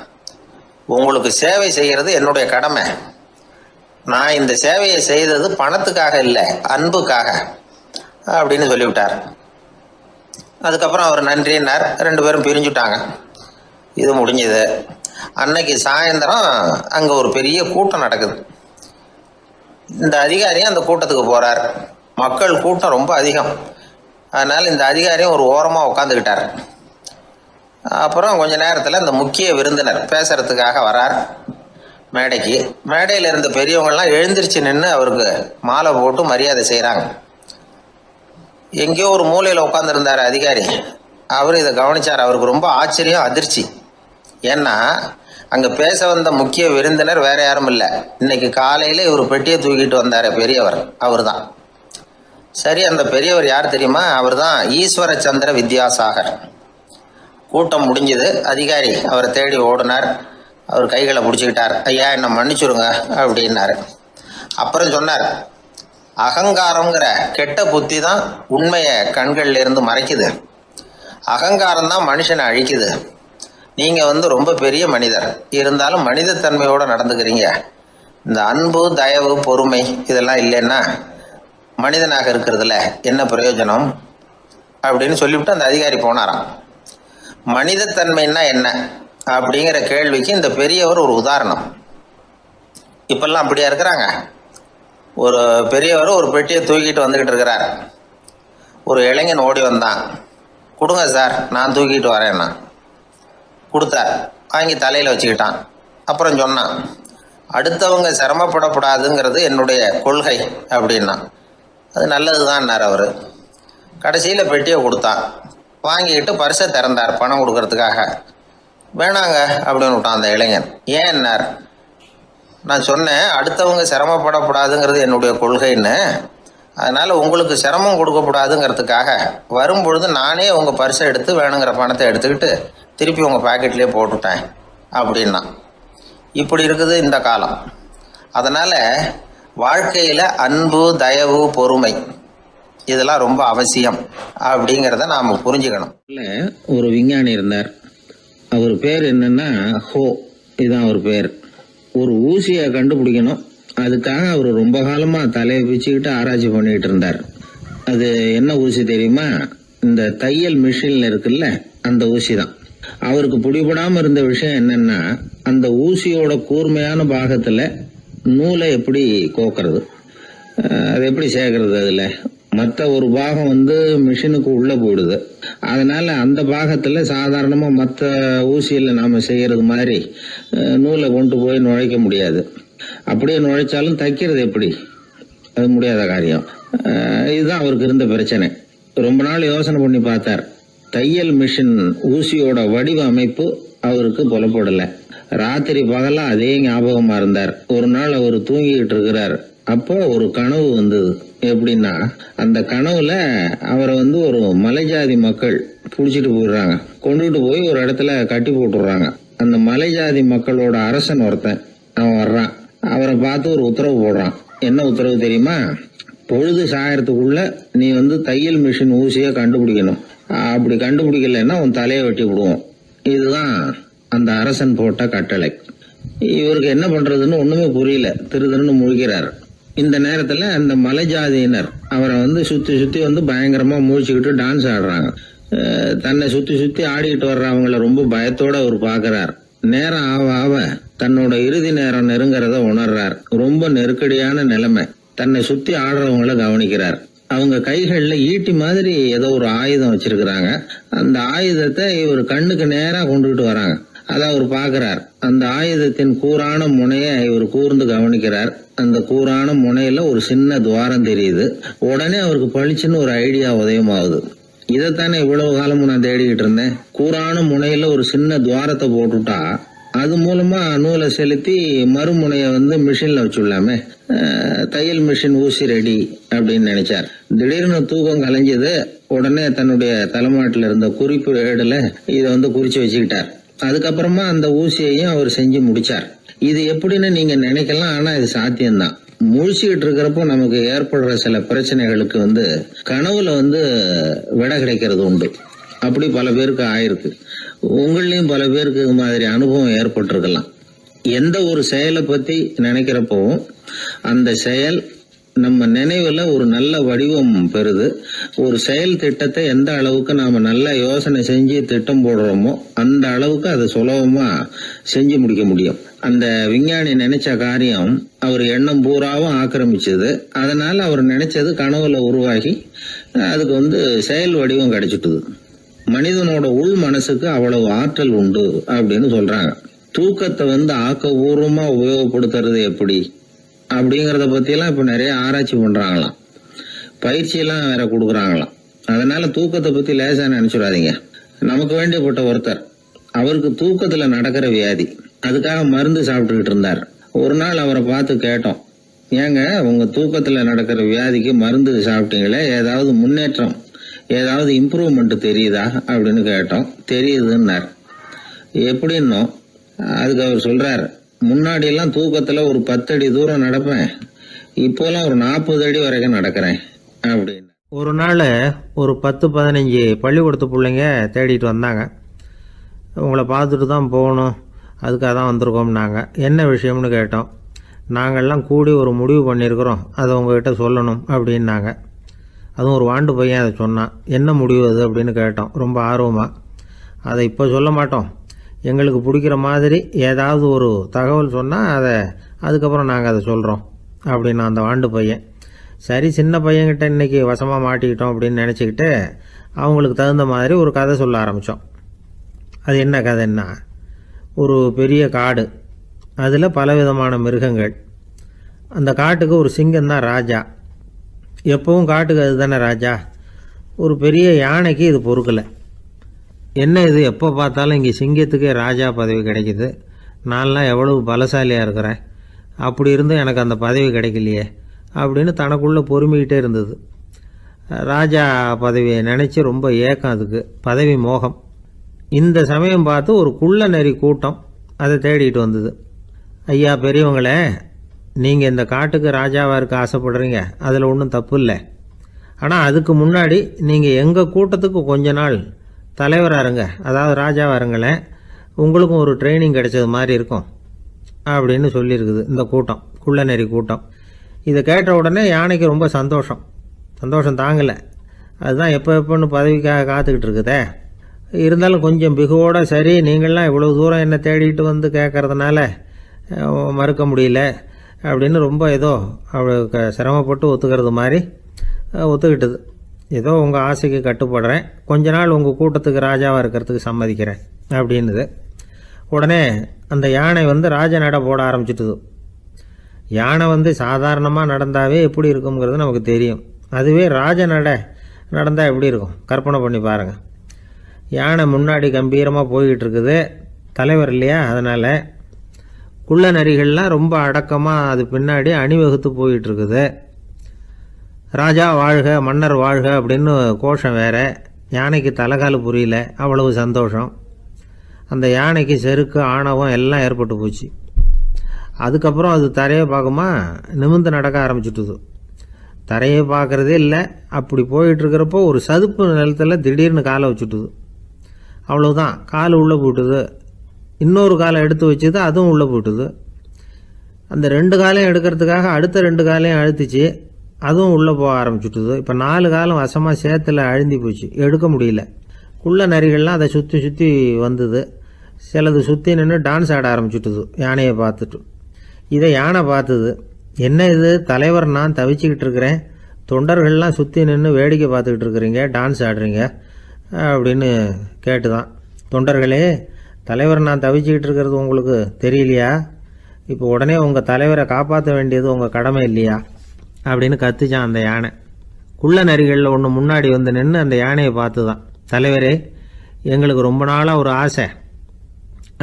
உங்களுக்கு சேவை செய்கிறது என்னுடைய கடமை. நான் இந்த சேவையை செய்தது பணத்துக்காக இல்லை, அன்புக்காக அப்படின்னு சொல்லிவிட்டார். அதுக்கப்புறம் அவர் நன்றின்னார். 2 பேரும் பிரிஞ்சுட்டாங்க. இது முடிஞ்சது. அன்னைக்கு சாயந்தரம் அங்கே ஒரு பெரிய கூட்டம் நடக்குது. இந்த அதிகாரியும் அந்த கூட்டத்துக்கு போகிறார். மக்கள் கூட்டம் ரொம்ப அதிகம். அதனால் இந்த அதிகாரியும் ஒரு ஓரமாக உட்காந்துக்கிட்டார். அப்புறம் கொஞ்ச நேரத்தில் இந்த முக்கிய விருந்தினர் பேசுறதுக்காக வரார் மேடைக்கு. மேடையில் இருந்த பெரியவங்கள்லாம் எழுந்திரிச்சு நின்று அவருக்கு மாலை போட்டு மரியாதை செய்கிறாங்க. எங்கேயோ ஒரு மூலையில் உட்காந்துருந்தார் அதிகாரி. அவர் இதை கவனித்தார். அவருக்கு ரொம்ப ஆச்சரியம், அதிர்ச்சி. ஏன்னா அங்கே பேச வந்த முக்கிய விருந்தினர் வேற யாரும் இல்லை. இன்னைக்கு காலையில் இவர் பெட்டியை தூக்கிட்டு வந்தார் பெரியவர், அவர் தான். சரி, அந்த பெரியவர் யார் தெரியுமா? அவர் தான் ஈஸ்வர சந்திர வித்யாசாகர். கூட்டம் முடிஞ்சது. அதிகாரி அவரை தேடி ஓடினார். அவர் கைகளை பிடிச்சிக்கிட்டார். ஐயா என்னை மன்னிச்சுடுங்க அப்படின்னாரு. அப்புறம் சொன்னார், அகங்காரங்கிற கெட்ட புத்தி தான் உண்மையை கண்கள்ல இருந்து மறைக்குது. அகங்காரம் தான் மனுஷனை அழிக்குது. நீங்கள் ரொம்ப பெரிய மனிதர், இருந்தாலும் மனிதத்தன்மையோடு நடந்துக்கிறீங்க. இந்த அன்பு, தயவு, பொறுமை இதெல்லாம் இல்லைன்னா மனிதனாக இருக்கிறதுல என்ன பிரயோஜனம் அப்படின்னு சொல்லிவிட்டு அந்த அதிகாரி போனாராம். மனிதத்தன்மைன்னா என்ன அப்படிங்கிற கேள்விக்கு இந்த பெரியவர் ஒரு உதாரணம். இப்பெல்லாம் அப்படியா இருக்கிறாங்க? ஒரு பெரியவர் ஒரு பெட்டியை தூக்கிட்டு வந்துக்கிட்டு இருக்கிறார். ஒரு இளைஞன் ஓடி வந்தான். கொடுங்க சார், நான் தூக்கிட்டு வரேன்னா. கொடுத்தார். வாங்கி தலையில் வச்சுக்கிட்டான். அப்புறம் சொன்னான், அடுத்தவங்க சிரமப்படக்கூடாதுங்கிறது என்னுடைய கொள்கை அப்படின்னா. அது நல்லது தான்னார் அவர். கடைசியில் பெட்டியை கொடுத்தான். வாங்கிக்கிட்டு பரிசை திறந்தார் பணம் கொடுக்கறதுக்காக. வேணாங்க அப்படின்னு விட்டான் அந்த இளைஞன். ஏன்னார், நான் சொன்னேன் அடுத்தவங்க சிரமப்படக்கூடாதுங்கிறது என்னுடைய கொள்கைன்னு. அதனால் உங்களுக்கு சிரமம் கொடுக்கக்கூடாதுங்கிறதுக்காக வரும்பொழுது நானே உங்கள் பரிசை எடுத்து வேணுங்கிற பணத்தை எடுத்துக்கிட்டு திருப்பி உங்கள் பாக்கெட்லேயே போட்டுட்டேன் அப்படின்னா. இப்படி இருக்குது இந்த காலம். அதனால் வாழ்க்கையில் அன்பு, தயவு, பொறுமை இதெல்லாம் ரொம்ப அவசியம் அப்படிங்கிறத நாம் புரிஞ்சுக்கணும். ஒரு விஞ்ஞானி இருந்தார். அவர் பேர் என்னன்னா ஹோ, இதுதான் அவர் பேர். ஒரு ஊசியை கண்டுபிடிக்கணும். அதுக்காக அவர் ரொம்ப காலமாக தலையை பிச்சுக்கிட்டு ஆராய்ச்சி பண்ணிகிட்டு இருந்தார். அது என்ன ஊசி தெரியுமா? இந்த தையல் மிஷினில் இருக்குல்ல, அந்த ஊசி தான். அவருக்கு பிடிபடாமல் இருந்த விஷயம் என்னன்னா, அந்த ஊசியோட கூர்மையான பாகத்தில் நூலை எப்படி கோக்கிறது, அது எப்படி சேர்க்கறது. அதில் மற்ற ஒரு பாகம் மிஷினுக்கு உள்ளே போயிடுது. அதனால் அந்த பாகத்தில் சாதாரணமாக மற்ற ஊசியில் நாம் செய்கிறது மாதிரி நூலை கொண்டு போய் நுழைக்க முடியாது. அப்படியே நுழைச்சாலும் தைக்கிறது எப்படி, அது முடியாத காரியம். இதுதான் அவருக்கு இருந்த பிரச்சனை. ரொம்ப நாள் யோசனை பண்ணி பார்த்தார். தையல் மிஷின் ஊசியோட வடிவ அமைப்பு அவருக்கு புலப்படலை. ராத்திரி பகலா அதே ஞாபகமாக இருந்தார். ஒரு நாள் அவர் தூங்கிக்கிட்டு இருக்கிறார். அப்போ ஒரு கனவு வந்தது. எப்படின்னா, அந்த கனவுல அவரை ஒரு மலைஜாதி மக்கள் பிடிச்சிட்டு போயிடுறாங்க. கொண்டுகிட்டு போய் ஒரு இடத்துல கட்டி போட்டுடுறாங்க. அந்த மலைஜாதி மக்களோட அரசன் ஒருத்தன் அவன் வர்றான். அவரை பார்த்து ஒரு உத்தரவு போடுறான். என்ன உத்தரவு தெரியுமா? பொழுது சாயறதுக்குள்ள நீ தையல் மிஷின் ஊசியை கண்டுபிடிக்கணும். அப்படி கண்டுபிடிக்கலைன்னா உன் தலையை வெட்டி விடுவோம். இதுதான் அந்த அரசன் போட்ட கட்டளை. இவருக்கு என்ன பண்றதுன்னு ஒண்ணுமே புரியல. திருதுன்னு முழிக்கிறார். இந்த நேரத்துல அந்த மலை ஜாதியினர் அவரை சுத்தி சுத்தி பயங்கரமா முழிச்சுக்கிட்டு டான்ஸ் ஆடுறாங்க. தன்னை சுத்தி சுத்தி ஆடிக்கிட்டு வர்றவங்கள ரொம்ப பயத்தோட அவர் பாக்குறார். நேரம் ஆவ ஆவ தன்னோட இறுதி நேரம் நெருங்கிறத உணர்றார். ரொம்ப நெருக்கடியான நிலைமை. தன்னை சுத்தி ஆடுறவங்கள கவனிக்கிறார். அவங்க கைகள்ல ஈட்டி மாதிரி ஏதோ ஒரு ஆயுதம் வச்சிருக்கிறாங்க. அந்த ஆயுதத்தை இவர் கண்ணுக்கு நேரா கொண்டுகிட்டு வராங்க. அதை அவர் பாக்குறார். அந்த ஆயுதத்தின் கூரான முனைய இவர் கூர்ந்து கவனிக்கிறார். அந்த கூரான முனையில ஒரு சின்ன துவாரம் தெரியுது. உடனே அவருக்கு பளிச்சுன்னு ஒரு ஐடியா உதயமாகுது. இதைத்தானே இவ்வளவு காலமும் நான் தேடிக்கிட்டு இருந்தேன். கூரான முனையில ஒரு சின்ன துவாரத்தை போட்டுட்டா அது மூலமா நூலை செலுத்தி மறுமுனைய மிஷின்ல வச்சுடலாமே. தையல் மிஷின் ஊசி ரெடி அப்படின்னு நினைச்சார். திடீர்னு தூக்கம் கலைஞ்சது. உடனே தன்னுடைய தலைமாட்டில் இருந்த குறிப்பு ஏடுல இதை குறிச்சு வச்சுக்கிட்டார். அதுக்கப்புறமா அந்த ஊசியையும் அவர் செஞ்சு முடிச்சார். இது எப்படின்னு நீங்க நினைக்கலாம், ஆனா இது சாத்தியம்தான். முழிச்சுக்கிட்டு இருக்கிறப்போ நமக்கு ஏற்படுற சில பிரச்சனைகளுக்கு கனவுல விடை கிடைக்கிறது உண்டு. அப்படி பல பேருக்கு ஆயிருக்கு. உங்களையும் பல பேருக்கு இது மாதிரி அனுபவம் ஏற்பட்டிருக்கலாம். எந்த ஒரு செயலை பத்தி நினைக்கிறப்போ அந்த செயல் நம்ம நினைவுல ஒரு நல்ல வடிவம் பெறுது. ஒரு செயல் திட்டத்தை எந்த அளவுக்கு நாம நல்ல யோசனை செஞ்சு திட்டம் போடுறோமோ அந்த அளவுக்கு அதை சுலபமா செஞ்சு முடிக்க முடியும். அந்த விஞ்ஞானி நினைச்ச காரியம் அவர் எண்ணம் பூராவும் ஆக்கிரமிச்சது. அதனால அவர் நினைச்சது கனவுல உருவாகி அதுக்கு செயல் வடிவம் கிடைச்சிட்டுது. மனிதனோட உள் மனசுக்கு அவ்வளவு ஆற்றல் உண்டு அப்படின்னு சொல்றாங்க. தூக்கத்தை ஆக்கபூர்வமா உபயோகப்படுத்துறது எப்படி அப்படிங்கறத பத்தி எல்லாம் இப்ப நிறைய ஆராய்ச்சி பண்றாங்களாம். பயிற்சி எல்லாம் வேற கொடுக்குறாங்களாம். அதனால தூக்கத்தை பத்தி லேசா நினைச்சுடாதீங்க. நமக்கு வேண்டியப்பட்ட ஒருத்தர், அவருக்கு தூக்கத்துல நடக்கிற வியாதி, அதுக்காக மருந்து சாப்பிட்டுக்கிட்டு இருந்தார். ஒரு நாள் அவரை பார்த்து கேட்டோம், ஏங்க உங்க தூக்கத்துல நடக்கிற வியாதிக்கு மருந்து சாப்பிட்டீங்களே, ஏதாவது முன்னேற்றம், ஏதாவது இம்ப்ரூவ்மெண்ட் தெரியுதா அப்படின்னு கேட்டோம். தெரியுதுன்னார். எப்படின்னோ, அதுக்கு அவர் சொல்றார், முன்னாடி எல்லாம் தூக்கத்துல ஒரு 10 அடி தூரம் நடப்பேன், இப்போலாம் ஒரு 40 அடி வரைக்கும் நடக்கிறேன் அப்படின்னு. ஒரு நாள் ஒரு 10-15 பள்ளிக்கூடத்து பிள்ளைங்க தேடிட்டு வந்தாங்க. உங்களை பார்த்துட்டு தான் போகணும், அதுக்காக தான் வந்திருக்கோம்னாங்க. என்ன விஷயம்னு கேட்டோம். நாங்கள்லாம் கூடி ஒரு முடிவு பண்ணியிருக்கிறோம், அதை உங்ககிட்ட சொல்லணும் அப்படின்னாங்க. அதுவும் ஒரு வாண்டு பையன் அதை சொன்னான். என்ன முடிவு அது அப்படின்னு கேட்டோம் ரொம்ப ஆர்வமாக. அதை இப்போ சொல்ல மாட்டோம், எங்களுக்கு பிடிக்கிற மாதிரி ஏதாவது ஒரு தகவல் சொன்னால் அதுக்கப்புறம் நாங்கள் அதை சொல்கிறோம் அப்படின்னா அந்த வாண்டு பையன். சரி, சின்ன பையன்கிட்ட இன்றைக்கி வசமாக மாட்டிக்கிட்டோம் அப்படின்னு நினச்சிக்கிட்டு அவங்களுக்கு தகுந்த மாதிரி ஒரு கதை சொல்ல ஆரம்பித்தோம். அது என்ன கதைன்னா, ஒரு பெரிய காடு, அதில் பலவிதமான மிருகங்கள். அந்த காட்டுக்கு ஒரு சிங்கம் தான் ராஜா. எப்பவும் காட்டுக்கு அது தானே ராஜா. ஒரு பெரிய யானைக்கு இது பொறுக்கலை. என்ன இது, எப்போ பார்த்தாலும் இங்கே சிங்கத்துக்கே ராஜா பதவி கிடைக்கிது, நான்லாம் எவ்வளவு பலசாலியாக இருக்கிறேன், அப்படி இருந்தும் எனக்கு அந்த பதவி கிடைக்கலையே அப்படின்னு தனக்குள்ளே பொறுமிக்கிட்டே இருந்தது. ராஜா பதவியை நினச்சி ரொம்ப ஏக்கம், அதுக்கு பதவி மோகம். இந்த சமயம் பார்த்து ஒரு குள்ள நெறி கூட்டம் அதை தேடிட்டு வந்தது. ஐயா பெரியவங்களே, நீங்கள் இந்த காட்டுக்கு ராஜாவாக இருக்க ஆசைப்படுறீங்க, அதில் ஒன்றும் தப்பு இல்லை. ஆனால் அதுக்கு முன்னாடி நீங்கள் எங்கள் கூட்டத்துக்கு கொஞ்ச நாள் தலைவராக இருங்க, அதாவது ராஜாவாக இருங்களேன், உங்களுக்கும் ஒரு ட்ரைனிங் கிடைச்சது மாதிரி இருக்கும் அப்படின்னு சொல்லியிருக்குது இந்த கூட்டம், குள்ளநெறி கூட்டம். இதை கேட்ட உடனே யானைக்கு ரொம்ப சந்தோஷம் தாங்கலை. அதுதான் எப்போன்னு பதவிக்காக காத்துக்கிட்டு இருக்குதே. இருந்தாலும் கொஞ்சம் பிகுவோட, சரி நீங்கள்லாம் இவ்வளோ தூரம் என்னை தேடிட்டு வந்து கேட்கறதுனால மறுக்க முடியல அப்படின்னு ரொம்ப ஏதோ அவளுக்கு சிரமப்பட்டு ஒத்துக்கிறது மாதிரி ஒத்துக்கிட்டது. ஏதோ உங்கள் ஆசைக்கு கட்டுப்படுறேன், கொஞ்ச நாள் உங்கள் கூட்டத்துக்கு ராஜாவாக இருக்கிறதுக்கு சம்மதிக்கிறேன் அப்படின்னுது. உடனே அந்த யானை ராஜ நட போட ஆரம்பிச்சிட்டுது. யானை சாதாரணமாக நடந்தாவே எப்படி இருக்குங்கிறது நமக்கு தெரியும். அதுவே ராஜ நடந்தால் எப்படி இருக்கும் கற்பனை பண்ணி பாருங்கள். யானை முன்னாடி கம்பீரமாக போய்கிட்டு இருக்குது, தலைவர் இல்லையா, அதனால் குள்ள நரிகள்லாம் ரொம்ப அடக்கமாக அது பின்னாடி அணிவகுத்து போயிட்டு இருக்குது. ராஜா வாழ்க, மன்னர் வாழ்க அப்படின்னு கோஷம் வேற. யானைக்கு தலைகால் புரியல, அவ்வளவு சந்தோஷம். அந்த யானைக்கு செருக்கு, ஆணவம் எல்லாம் ஏற்பட்டு போச்சு. அதுக்கப்புறம் அது தரையை பார்க்குமா, நிமிர்ந்து நடக்க ஆரம்பிச்சுட்டுது. தரையை பார்க்குறதே இல்லை. அப்படி போயிட்டுருக்கிறப்போ ஒரு சதுப்பு நிலத்தில் திடீர்னு காலை வச்சுட்டுது. அவ்வளவுதான், கால் உள்ளே போட்டுது. இன்னொரு காலை எடுத்து வச்சுது, அதுவும் உள்ளே போட்டுது. அந்த 2 காலையும் எடுக்கிறதுக்காக அடுத்த 2 காலையும் அழுத்திச்சு, அதுவும் உள்ளே போக ஆரம்பிச்சுட்டுது. இப்போ 4 காலம் வசமாக சேத்துல அழுந்தி போச்சு, எடுக்க முடியல. குள்ள நரிகள்லாம் அதை சுற்றி சுற்றி வந்தது. சிலது சுற்றி நின்று டான்ஸ் ஆட ஆரம்பிச்சுட்டுது யானையை பார்த்துட்டு. இதை யானை பார்த்தது. என்ன இது, தலைவர் நான் தவிச்சிக்கிட்டு இருக்கிறேன், தொண்டர்கள்லாம் சுற்றி நின்று வேடிக்கை பார்த்துக்கிட்டு இருக்கிறீங்க, டான்ஸ் ஆடுறீங்க அப்படின்னு கேட்டுதான். தொண்டர்களே, தலைவர் நான் தவிச்சிக்கிட்டு இருக்கிறது உங்களுக்கு தெரியலையா? இப்போ உடனே உங்கள் தலைவரை காப்பாற்ற வேண்டியது உங்கள் கடமை இல்லையா அப்படின்னு கத்துச்சான் அந்த யானை. குள்ள நரிகளில் ஒன்று முன்னாடி நின்று அந்த யானையை பார்த்து தான், தலைவரே எங்களுக்கு ரொம்ப நாளாக ஒரு ஆசை,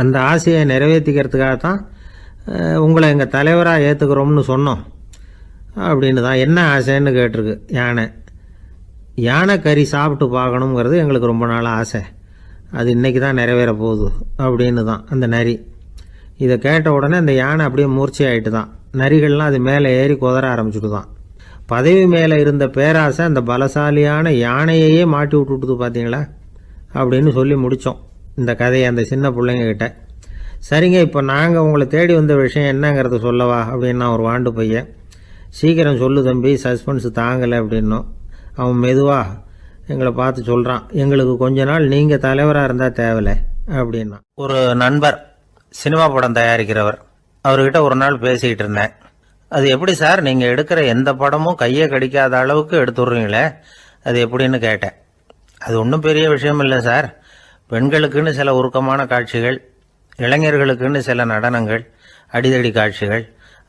அந்த ஆசையை நிறைவேற்றிக்கிறதுக்காக தான் உங்களை எங்கள் தலைவராக ஏற்றுக்கிறோம்னு சொன்னோம் அப்படின்னு தான். என்ன ஆசைன்னு கேட்டிருக்கு யானை. யானை கறி சாப்பிட்டு பார்க்கணுங்கிறது எங்களுக்கு ரொம்ப நாளாக ஆசை, அது இன்றைக்கி தான் நிறைவேற போகுது அப்படின்னு தான் அந்த நரி. இதை கேட்ட உடனே அந்த யானை அப்படியே மூர்ச்சி ஆகிட்டு தான். நரிகள்லாம் அது மேலே ஏறி குதற ஆரம்பிச்சுட்டு தான். பதவி மேலே இருந்த பேராசை அந்த பலசாலியான யானையையே மாட்டி விட்டுட்டுது பார்த்தீங்களா அப்படின்னு சொல்லி முடித்தோம் இந்த கதையை அந்த சின்ன பிள்ளைங்கக்கிட்ட. சரிங்க, இப்போ நாங்கள் உங்களை தேடி வந்த விஷயம் என்னங்கிறத சொல்லவா அப்படின்னா ஒரு வாண்டு பையன். சீக்கிரம் சொல்லு தம்பி, சஸ்பென்ஸ் தாங்கலை அப்படின்னோம். அவன் மெதுவாக எங்களை பார்த்து சொல்கிறான், எங்களுக்கு கொஞ்ச நாள் நீங்கள் தலைவராக இருந்தால் தேவையில்லை அப்படின்னா. ஒரு நண்பர் சினிமா படம் தயாரிக்கிறவர், அவர்கிட்ட ஒரு நாள் பேசிக்கிட்டு இருந்தேன். அது எப்படி சார், நீங்கள் எடுக்கிற எந்த படமும் கையை கடிக்காத அளவுக்கு எடுத்துடுறீங்களே, அது எப்படின்னு கேட்டேன். அது ஒன்றும் பெரிய விஷயம் இல்லை சார், பெண்களுக்குன்னு சில உருக்கமான காட்சிகள், இளைஞர்களுக்குன்னு சில நடனங்கள், அடிதடி காட்சிகள்,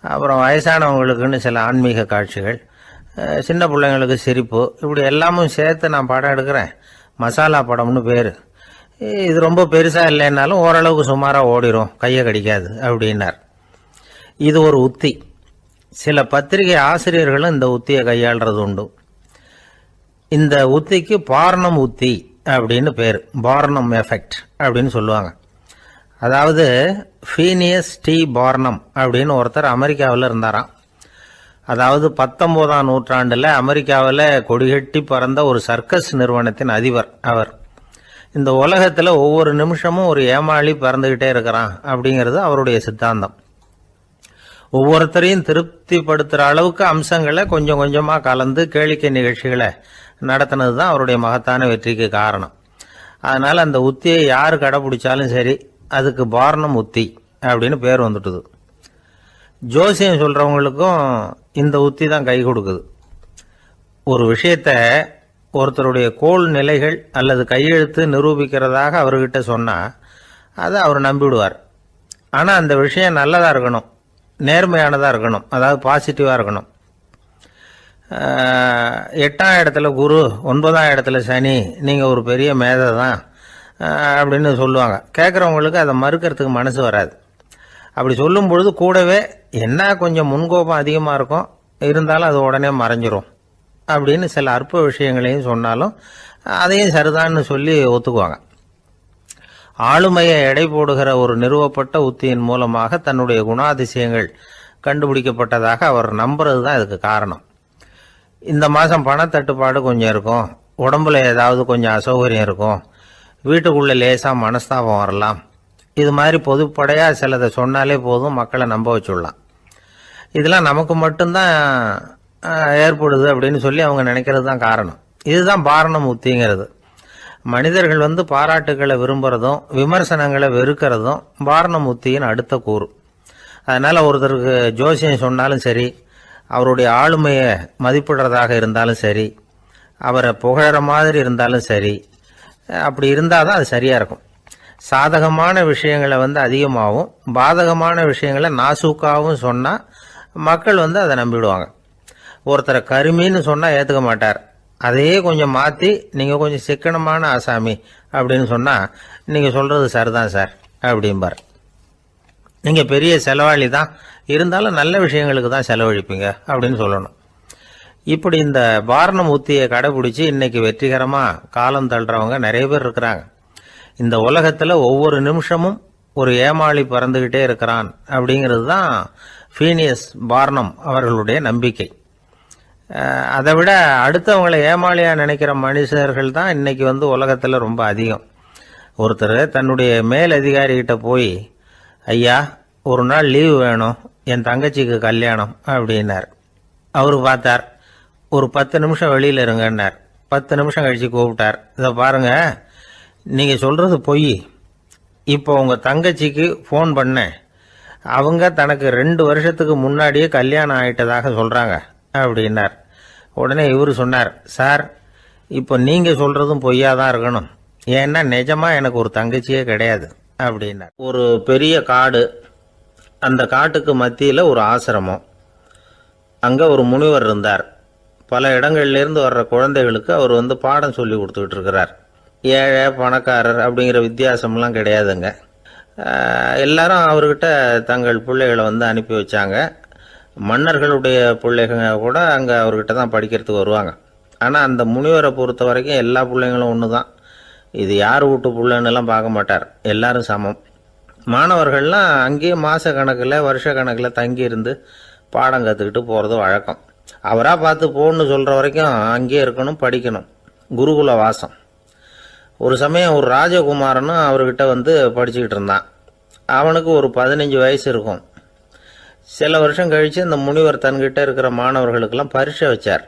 அப்புறம் வயசானவங்களுக்குன்னு சில ஆன்மீக காட்சிகள், சின்ன பிள்ளைங்களுக்கு சிரிப்பு, இப்படி எல்லாமும் சேர்த்து நான் படம் எடுக்கிறேன். மசாலா படம்னு பேர். இது ரொம்ப பெருசாக இல்லைன்னாலும் ஓரளவுக்கு சுமாராக ஓடிடும், கையை கடிக்காது அப்படின்னார். இது ஒரு உத்தி. சில பத்திரிகை ஆசிரியர்களும் இந்த உத்தியை கையாளுறது உண்டு. இந்த உத்திக்கு பார்னம் உத்தி அப்படின்னு பேர், பார்னம் எஃபெக்ட் அப்படின்னு சொல்லுவாங்க. அதாவது ஃபீனியஸ் டி பார்னம் அப்படின்னு ஒருத்தர் அமெரிக்காவில் இருந்தாராம். அதாவது 19ஆம் நூற்றாண்டில் அமெரிக்காவில் கொடிகட்டி பறந்த ஒரு சர்க்கஸ் நிறுவனத்தின் அதிபர் அவர். இந்த உலகத்தில் ஒவ்வொரு நிமிஷமும் ஒரு ஏமாளி பறந்துகிட்டே இருக்கிறான் அப்படிங்கிறது அவருடைய சித்தாந்தம். ஒவ்வொருத்தரையும் திருப்திப்படுத்துகிற அளவுக்கு அம்சங்களை கொஞ்சம் கொஞ்சமாக கலந்து கேளிக்கை நிகழ்ச்சிகளை நடத்தினது தான் அவருடைய மகத்தான வெற்றிக்கு காரணம். அதனால் அந்த உத்தியை யார் கடைப்பிடிச்சாலும் சரி, அதுக்கு பார்னம் உத்தி அப்படின்னு பேர் வந்துட்டுது. ஜோசியம் சொல்கிறவங்களுக்கும் இந்த உத்தி தான் கை கொடுக்குது. ஒரு விஷயத்தை ஒருத்தருடைய கோள் நிலைகள் அல்லது கையெழுத்து நிரூபிக்கிறதாக அவர்கிட்ட சொன்னால் அதை அவர் நம்பிவிடுவார். ஆனால் அந்த விஷயம் நல்லதாக இருக்கணும், நேர்மையானதாக இருக்கணும், அதாவது பாசிட்டிவாக இருக்கணும். 8ஆம் இடத்துல குரு, 9ஆம் இடத்துல சனி, நீங்கள் ஒரு பெரிய மேதை தான் அப்படின்னு சொல்லுவாங்க. கேட்குறவங்களுக்கு அதை மறுக்கிறதுக்கு மனசு வராது. அப்படி சொல்லும் பொழுது கூடவே என்ன கொஞ்சம் முன்கோபம் அதிகமாக இருக்கும், இருந்தாலும் அது உடனே மறைஞ்சிரும் அப்படின்னு சில அற்ப விஷயங்களையும் சொன்னாலும் அதையும் சரிதான்னு சொல்லி ஒத்துக்குவாங்க. ஆளுமையை எடை போடுகிற ஒரு நிறுவப்பட்ட உத்தியின் மூலமாக தன்னுடைய குணாதிசயங்கள் கண்டுபிடிக்கப்பட்டதாக அவர் நம்புறது தான் இதுக்கு காரணம். இந்த மாதம் பணத்தட்டுப்பாடு கொஞ்சம் இருக்கும், உடம்புல ஏதாவது கொஞ்சம் அசௌகரியம் இருக்கும், வீட்டுக்குள்ளே லேசாக மனஸ்தாபம் வரலாம், இது மாதிரி பொதுப்படையாக சிலதை சொன்னாலே போதும், மக்களை நம்ப வச்சுடலாம். இதெல்லாம் நமக்கு மட்டும்தான் ஏற்படுது அப்படின்னு சொல்லி அவங்க நினைக்கிறது தான் காரணம். இதுதான் பார்னம் உத்திங்கிறது. மனிதர்கள் பாராட்டுக்களை விரும்புகிறதும் விமர்சனங்களை வெறுக்கிறதும் பார்னம் உத்தியின் அடுத்த கூறு. அதனால் ஒருத்தருக்கு ஜோசியம் சொன்னாலும் சரி, அவருடைய ஆளுமையை மதிப்பிடுறதாக இருந்தாலும் சரி, அவரை புகழற மாதிரி இருந்தாலும் சரி, அப்படி இருந்தால் தான் அது சரியாக இருக்கும். சாதகமான விஷயங்களை அதிகமாகவும் பாதகமான விஷயங்களை நாசூக்காகவும் சொன்னால் மக்கள் அதை நம்பிடுவாங்க. ஒருத்தரை கருமின்னு சொன்னால் ஏற்றுக்க மாட்டார். அதையே கொஞ்சம் மாற்றி நீங்கள் கொஞ்சம் சிக்கனமான ஆசாமி அப்படின்னு சொன்னால் நீங்கள் சொல்கிறது சரிதான் சார் அப்படிம்பார். நீங்கள் பெரிய செலவாளி தான், இருந்தாலும் நல்ல விஷயங்களுக்கு தான் செலவழிப்பீங்க அப்படின்னு சொல்லணும். இப்படி இந்த பார்னம் உத்தியை கடைபிடிச்சி இன்னைக்கு வெற்றிகரமாக காலம் தள்ளுறவங்க நிறைய பேர் இருக்கிறாங்க. இந்த உலகத்தில் ஒவ்வொரு நிமிஷமும் ஒரு ஏமாளி பறந்துக்கிட்டே இருக்கிறான் அப்படிங்கிறது தான் ஃபீனியஸ் பார்னம் அவர்களுடைய நம்பிக்கை. அதை விட அடுத்தவங்களை ஏமாளியாக நினைக்கிற மனுஷர்கள் தான் இன்னைக்கு உலகத்தில் ரொம்ப அதிகம். ஒருத்தர் தன்னுடைய மேல் அதிகாரிகிட்ட போய், ஐயா ஒரு நாள் லீவு வேணும், என் தங்கச்சிக்கு கல்யாணம் அப்படின்னார். அவரு பார்த்தார், ஒரு 10 நிமிஷம் வெளியில் இருங்கன்னார். 10 நிமிஷம் கழித்து கூப்பிட்டார், இதை பாருங்க, நீங்கள் சொல்கிறது பொய், இப்போ உங்கள் தங்கச்சிக்கு ஃபோன் பண்ணேன், அவங்க தனக்கு 2 வருஷத்துக்கு முன்னாடியே கல்யாணம் ஆகிட்டதாக சொல்கிறாங்க அப்படின்னார். உடனே இவர் சொன்னார், சார் இப்போ நீங்கள் சொல்கிறதும் பொய்யா தான் இருக்கணும், ஏன்னா நிஜமாக எனக்கு ஒரு தங்கச்சியே கிடையாது அப்படின்னார். ஒரு பெரிய காடு, அந்த காட்டுக்கு மத்தியில் ஒரு ஆசிரமம், அங்கே ஒரு முனிவர் இருந்தார். பல இடங்கள்லேருந்து வர்ற குழந்தைகளுக்கு அவர் பாடம் சொல்லி கொடுத்துக்கிட்டு இருக்கிறார். ஏழை பணக்காரர் அப்படிங்கிற வித்தியாசம்லாம் கிடையாதுங்க. எல்லாரும் அவர்கிட்ட தங்கள் பிள்ளைகளை அனுப்பி வச்சாங்க. மன்னர்களுடைய பிள்ளைங்க கூட அங்கே அவர்கிட்ட தான் படிக்கிறதுக்கு வருவாங்க. ஆனால் அந்த முனிவரை பொறுத்த வரைக்கும் எல்லா பிள்ளைங்களும் ஒன்று தான். இது யார் வீட்டு பிள்ளைன்னெல்லாம் பார்க்க மாட்டார், எல்லாரும் சமம். மாணவர்கள்லாம் அங்கேயே மாத கணக்கில் வருஷ கணக்கில் தங்கி இருந்து பாடம் கற்றுக்கிட்டு போகிறது வழக்கம். அவராக பார்த்து போன்னு சொல்கிற வரைக்கும் அங்கேயே இருக்கணும், படிக்கணும், குருகுல வாசம். ஒரு சமயம் ஒரு ராஜகுமாரனும் அவர்கிட்ட படிச்சுக்கிட்டு இருந்தான். அவனுக்கு ஒரு 15 வயசு இருக்கும். சில வருஷம் கழித்து இந்த முனிவர் தன்கிட்ட இருக்கிற மாணவர்களுக்கெல்லாம் பரீட்சை வச்சார்.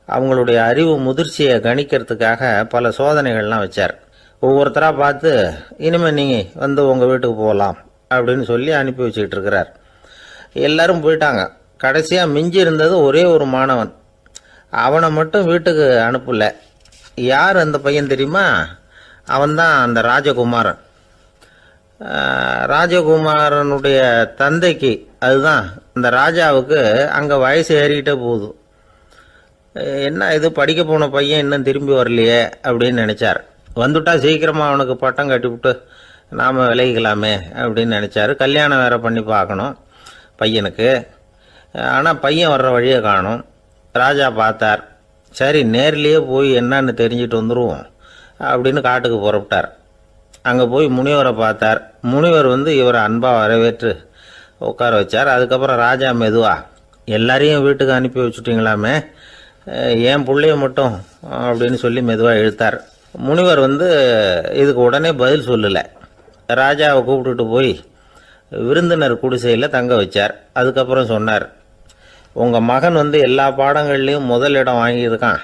அவங்களுடைய அறிவு முதிர்ச்சியை கணிக்கிறதுக்காக பல சோதனைகள்லாம் வச்சார். ஒவ்வொருத்தராக பார்த்து, இனிமேல் நீங்கள் உங்கள் வீட்டுக்கு போகலாம் அப்படின்னு சொல்லி அனுப்பி வச்சுக்கிட்டு இருக்கிறார். எல்லாரும் போயிட்டாங்க. கடைசியாக மிஞ்சி இருந்தது ஒரே ஒரு மாணவன். அவனை மட்டும் வீட்டுக்கு அனுப்பல. யார் அந்த பையன் தெரியுமா? அவன்தான் அந்த ராஜகுமாரன். ராஜகுமாரனுடைய தந்தைக்கு, அதுதான் அந்த ராஜாவுக்கு, அங்கே வயசு ஏறிக்கிட்டே போகுது. என்ன இது, படிக்க போன பையன் இன்னும் திரும்பி வரலையே அப்படின்னு நினச்சார். வந்துட்டா சீக்கிரமாக அவனுக்கு பட்டம் கட்டிவிட்டு நாம் விலகிக்கலாமே அப்படின்னு நினச்சார். கல்யாணம் வேற பண்ணி பார்க்கணும் பையனுக்கு. ஆனால் பையன் வர்ற வழியை காணும். ராஜா பார்த்தார், சரி நேர்லேயே போய் என்னன்னு தெரிஞ்சிட்டு வந்துடுவோம் அப்படின்னு காட்டுக்கு புறப்பட்டார். அங்கே போய் முனிவரை பார்த்தார். முனிவர் இவரை அன்பாக வரவேற்று உட்கார வச்சார். அதுக்கப்புறம் ராஜா மெதுவா, எல்லாரையும் வீட்டுக்கு அனுப்பி வச்சுட்டிங்களாமே, ஏன் பிள்ளைய மட்டும் அப்படின்னு சொல்லி மெதுவாக இழுத்தார். முனிவர் இதுக்கு உடனே பதில் சொல்லலை. ராஜாவை கூப்பிட்டுட்டு போய் விருந்தினர் குடிசையில் தங்க வச்சார். அதுக்கப்புறம் சொன்னார், உங்கள் மகன் எல்லா பாடங்கள்லேயும் முதல் இடம் வாங்கியிருக்கான்.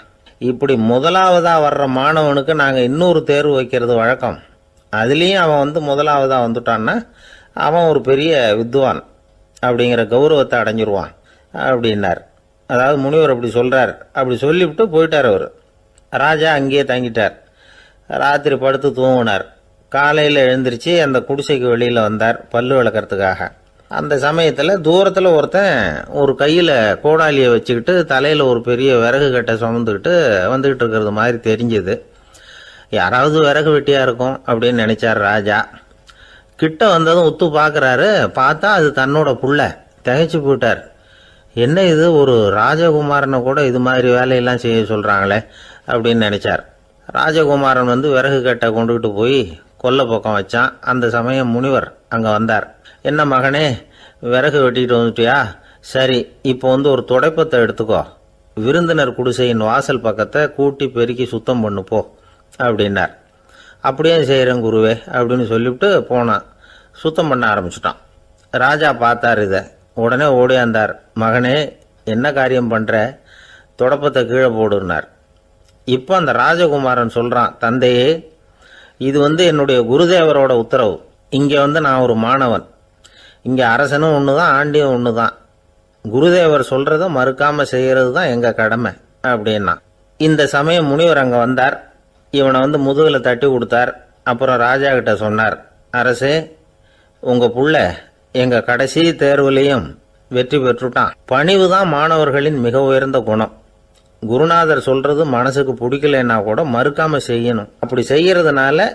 இப்படி முதலாவதாக வர்ற மாணவனுக்கு நாங்கள் இன்னொரு தேர்வு வைக்கிறது வழக்கம். அதுலேயும் அவன் முதலாவதாக வந்துட்டான்னா அவன் ஒரு பெரிய வித்வான் அப்படிங்கிற கௌரவத்தை அடைஞ்சிருவான் அப்படின்னார். அதாவது முனிவர் அப்படி சொல்கிறார். அப்படி சொல்லிவிட்டு போயிட்டார் அவர். ராஜா அங்கேயே தங்கிட்டார். ராத்திரி படுத்து தூங்கினார். காலையில் எழுந்திரிச்சு அந்த குடிசைக்கு வெளியில் வந்தார் பல்லு விளக்கறதுக்காக. அந்த சமயத்தில் தூரத்தில் ஒருத்தன் ஒரு கையில் கோடாலியை வச்சுக்கிட்டு தலையில் ஒரு பெரிய விறகு கட்டை சுமந்துக்கிட்டு வந்துக்கிட்டு இருக்கிறது மாதிரி தெரிஞ்சுது. யாராவது விறகு வெட்டியாக இருக்கும் அப்படின்னு நினச்சார் ராஜா. கிட்ட வந்ததும் உத்து பார்க்குறாரு. பார்த்தா அது தன்னோட புள்ள. திகைச்சு போயிட்டார். என்ன இது, ஒரு ராஜகுமாரனை கூட இது மாதிரி வேலையெல்லாம் செய்ய சொல்கிறாங்களே அப்படின்னு நினச்சார். ராஜகுமாரன் விறகு கட்டை கொண்டுகிட்டு போய் கொல்லை பக்கம் வச்சான். அந்த சமயம் முனிவர் அங்கே வந்தார். என்ன மகனே, விறகு வெட்டிட்டு வந்துட்டியா? சரி, இப்போ ஒரு துடைப்பத்தை எடுத்துக்கோ, விருந்தினர் குடிசையின் வாசல் பக்கத்தை கூட்டி பெருக்கி சுத்தம் பண்ணு போ அப்படின்னார். அப்படியே செய்கிறேன் குருவே அப்படின்னு சொல்லிவிட்டு போனான். சுத்தம் பண்ண ஆரம்பிச்சிட்டான். ராஜா பார்த்தார் இதை. உடனே ஓடியாந்தார். மகனே, என்ன காரியம் பண்ணுற? துடைப்பத்தை கீழே போடுனார். இப்போ அந்த ராஜகுமாரன் சொல்கிறான், தந்தையே, இது என்னுடைய குருதேவரோட உத்தரவு. இங்கே நான் ஒரு மாணவன். இங்கே அரசனும் ஒன்று தான், ஆண்டியும் ஒன்று தான். குருதேவர் சொல்கிறத மறுக்காமல் செய்கிறது தான் எங்கள் கடமை அப்படின்னா. இந்த சமயம் முனிவர் அங்கே வந்தார். இவனை முதுகில் தட்டி கொடுத்தார். அப்புறம் ராஜா கிட்ட சொன்னார், அரசே, உங்கள் புள்ள எங்கள் கடைசி தேர்வுலையும் வெற்றி பெற்றுட்டான். பணிவு தான் மாணவர்களின் மிக உயர்ந்த குணம். குருநாதர் சொல்றது மனசுக்கு பிடிக்கலன்னா கூட மறுக்காம செய்யணும். அப்படி செய்யறதுனால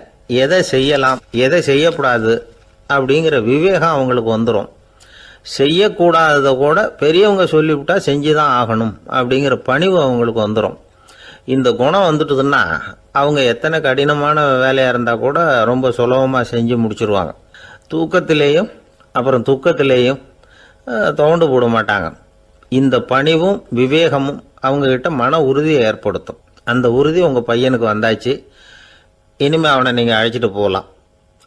எதை செய்யலாம் எதை செய்யக்கூடாது அப்படிங்கிற விவேகம் அவங்களுக்கு வந்துடும். செய்யக்கூடாததை கூட பெரியவங்க சொல்லிவிட்டா செஞ்சுதான் ஆகணும் அப்படிங்கிற பணிவு அவங்களுக்கு வந்துடும். இந்த குணம் வந்துட்டுதுன்னா அவங்க எத்தனை கடினமான வேலையா இருந்தா கூட ரொம்ப சுலபமாக செஞ்சு முடிச்சிருவாங்க. தூக்கத்திலேயும் அப்புறம் துக்கத்திலேயும் தோண்டு போட மாட்டாங்க. இந்த பணிவும் விவேகமும் அவங்கக்கிட்ட மன உறுதியை ஏற்படுத்தும். அந்த உறுதி உங்கள் பையனுக்கு வந்தாச்சு. இனிமேல் அவனை நீங்கள் அழைச்சிட்டு போகலாம்.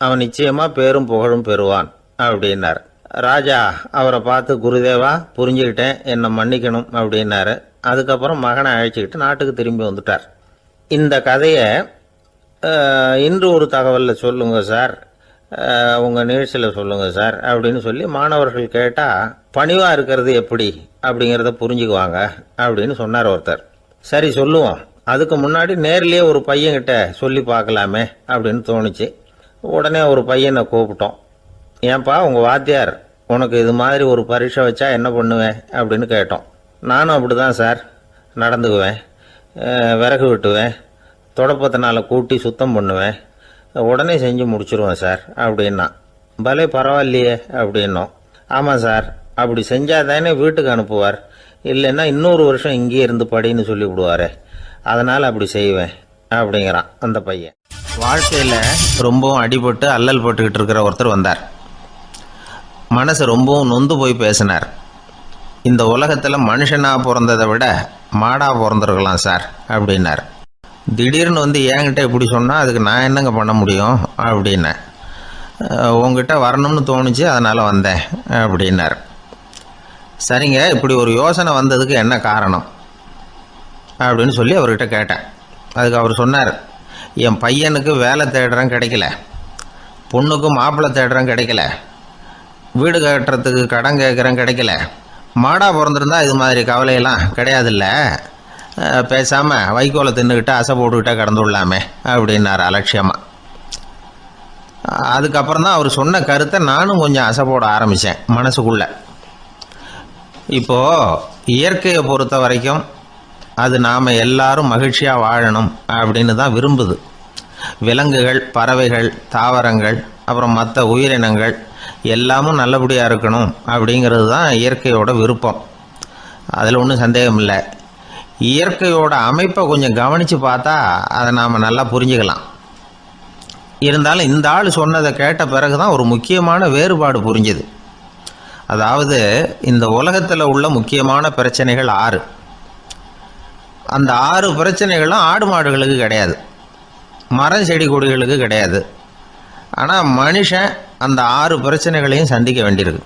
அவன் நிச்சயமாக பேரும் புகழும் பெறுவான் அப்படின்னார். ராஜா அவரை பார்த்து, குருதேவா, புரிஞ்சுக்கிட்டேன், என்னை மன்னிக்கணும் அப்படின்னாரு. அதுக்கப்புறம் மகனை அழைச்சிக்கிட்டு நாட்டுக்கு திரும்பி வந்துட்டார். இந்த கதையை இன்று ஒரு தகவலில் சொல்லுங்கள் சார், உங்கள் நிகழ்ச்சியில் சொல்லுங்கள் சார் அப்படின்னு சொல்லி மாணவர்கள் கேட்டால் பணிவாக இருக்கிறது எப்படி அப்படிங்கிறத புரிஞ்சுக்குவாங்க அப்படின்னு சொன்னார் ஒருத்தர். சரி சொல்லுவோம், அதுக்கு முன்னாடி நேர்லேயே ஒரு பையன்கிட்ட சொல்லி பார்க்கலாமே அப்படின்னு தோணுச்சு. உடனே ஒரு பையனை கூப்பிட்டோம். ஏன்பா, உங்கள் வாத்தியார் உனக்கு இது மாதிரி ஒரு பரீட்சை வச்சா என்ன பண்ணுவேன் அப்படின்னு கேட்டோம். நானும் அப்படி தான் சார் நடந்துக்குவேன், விறகு வெட்டுவேன், தொடப்பத்தினால கூட்டி சுத்தம் பண்ணுவேன், உடனே செஞ்சு முடிச்சிருவேன் சார் அப்படின்னா. பலே பரவாயில்லையே அப்படின்னோம். ஆமாம் சார், அப்படி செஞ்சால் தானே வீட்டுக்கு அனுப்புவார், இல்லைன்னா இன்னொரு வருஷம் இங்கேயே இருந்து படின்னு சொல்லி விடுவார், அதனால் அப்படி செய்வேன் அப்படிங்கிறான் அந்த பையன். வாழ்க்கையில் ரொம்பவும் அடிபட்டு அல்லல் போட்டுக்கிட்டு இருக்கிற ஒருத்தர் வந்தார். மனசு ரொம்பவும் நொந்து போய் பேசினார். இந்த உலகத்தில் மனுஷனாக பிறந்ததை விட மாடாக பிறந்திருக்கலாம் சார் அப்படின்னார். திடீர்னு என்கிட்ட இப்படி சொன்னால் அதுக்கு நான் என்னங்க பண்ண முடியும் அப்படின்னேன். உங்ககிட்ட வரணும்னு தோணுச்சு, அதனால் வந்தேன் அப்படின்னார். சரிங்க, இப்படி ஒரு யோசனை வந்ததுக்கு என்ன காரணம் அப்படின்னு சொல்லி அவர்கிட்ட கேட்டேன். அதுக்கு அவர் சொன்னார், என் பையனுக்கு வேலை தேடுறேன் கிடைக்கல, பொண்ணுக்கு மாப்பிள்ளை தேடுறேன் கிடைக்கல, வீடு கட்டுறதுக்கு கடன் கேட்குறேன் கிடைக்கல. மாடாக பிறந்திருந்தா இது மாதிரி கவலையெல்லாம் கிடையாதுல்ல, பேசாமல் வைக்கோலை தின்னுக்கிட்டு அசை போட்டுக்கிட்டே கடந்து விடலாமே அப்படின்னார் அலட்சியமாக. அதுக்கப்புறம் தான் அவர் சொன்ன கருத்தை நானும் கொஞ்சம் அசை போட ஆரம்பித்தேன் மனசுக்குள்ளே. இப்போது இயற்கையை பொறுத்த வரைக்கும் அது நாம் எல்லாரும் மகிழ்ச்சியாக வாழணும் அப்படின்னு தான் விரும்புது. விலங்குகள், பறவைகள், தாவரங்கள், அப்புறம் மற்ற உயிரினங்கள் எல்லாமும் நல்லபடியாக இருக்கணும் அப்படிங்கிறது தான் இயற்கையோட விருப்பம். அதில் ஒன்றும் சந்தேகம் இல்லை. இயற்கையோட அமைப்பை கொஞ்சம் கவனித்து பார்த்தா அதை நாம் நல்லா புரிஞ்சுக்கலாம். இருந்தாலும் இந்த ஆள் சொன்னதை கேட்ட பிறகுதான் ஒரு முக்கியமான வேறுபாடு புரிஞ்சுது. அதாவது இந்த உலகத்தில் உள்ள முக்கியமான பிரச்சனைகள் 6. அந்த 6 பிரச்சனைகளும் ஆடு மாடுகளுக்கு கிடையாது, மரம் செடி கொடிகளுக்கு கிடையாது. ஆனால் மனுஷன் அந்த 6 பிரச்சனைகளையும் சந்திக்க வேண்டியிருக்கு.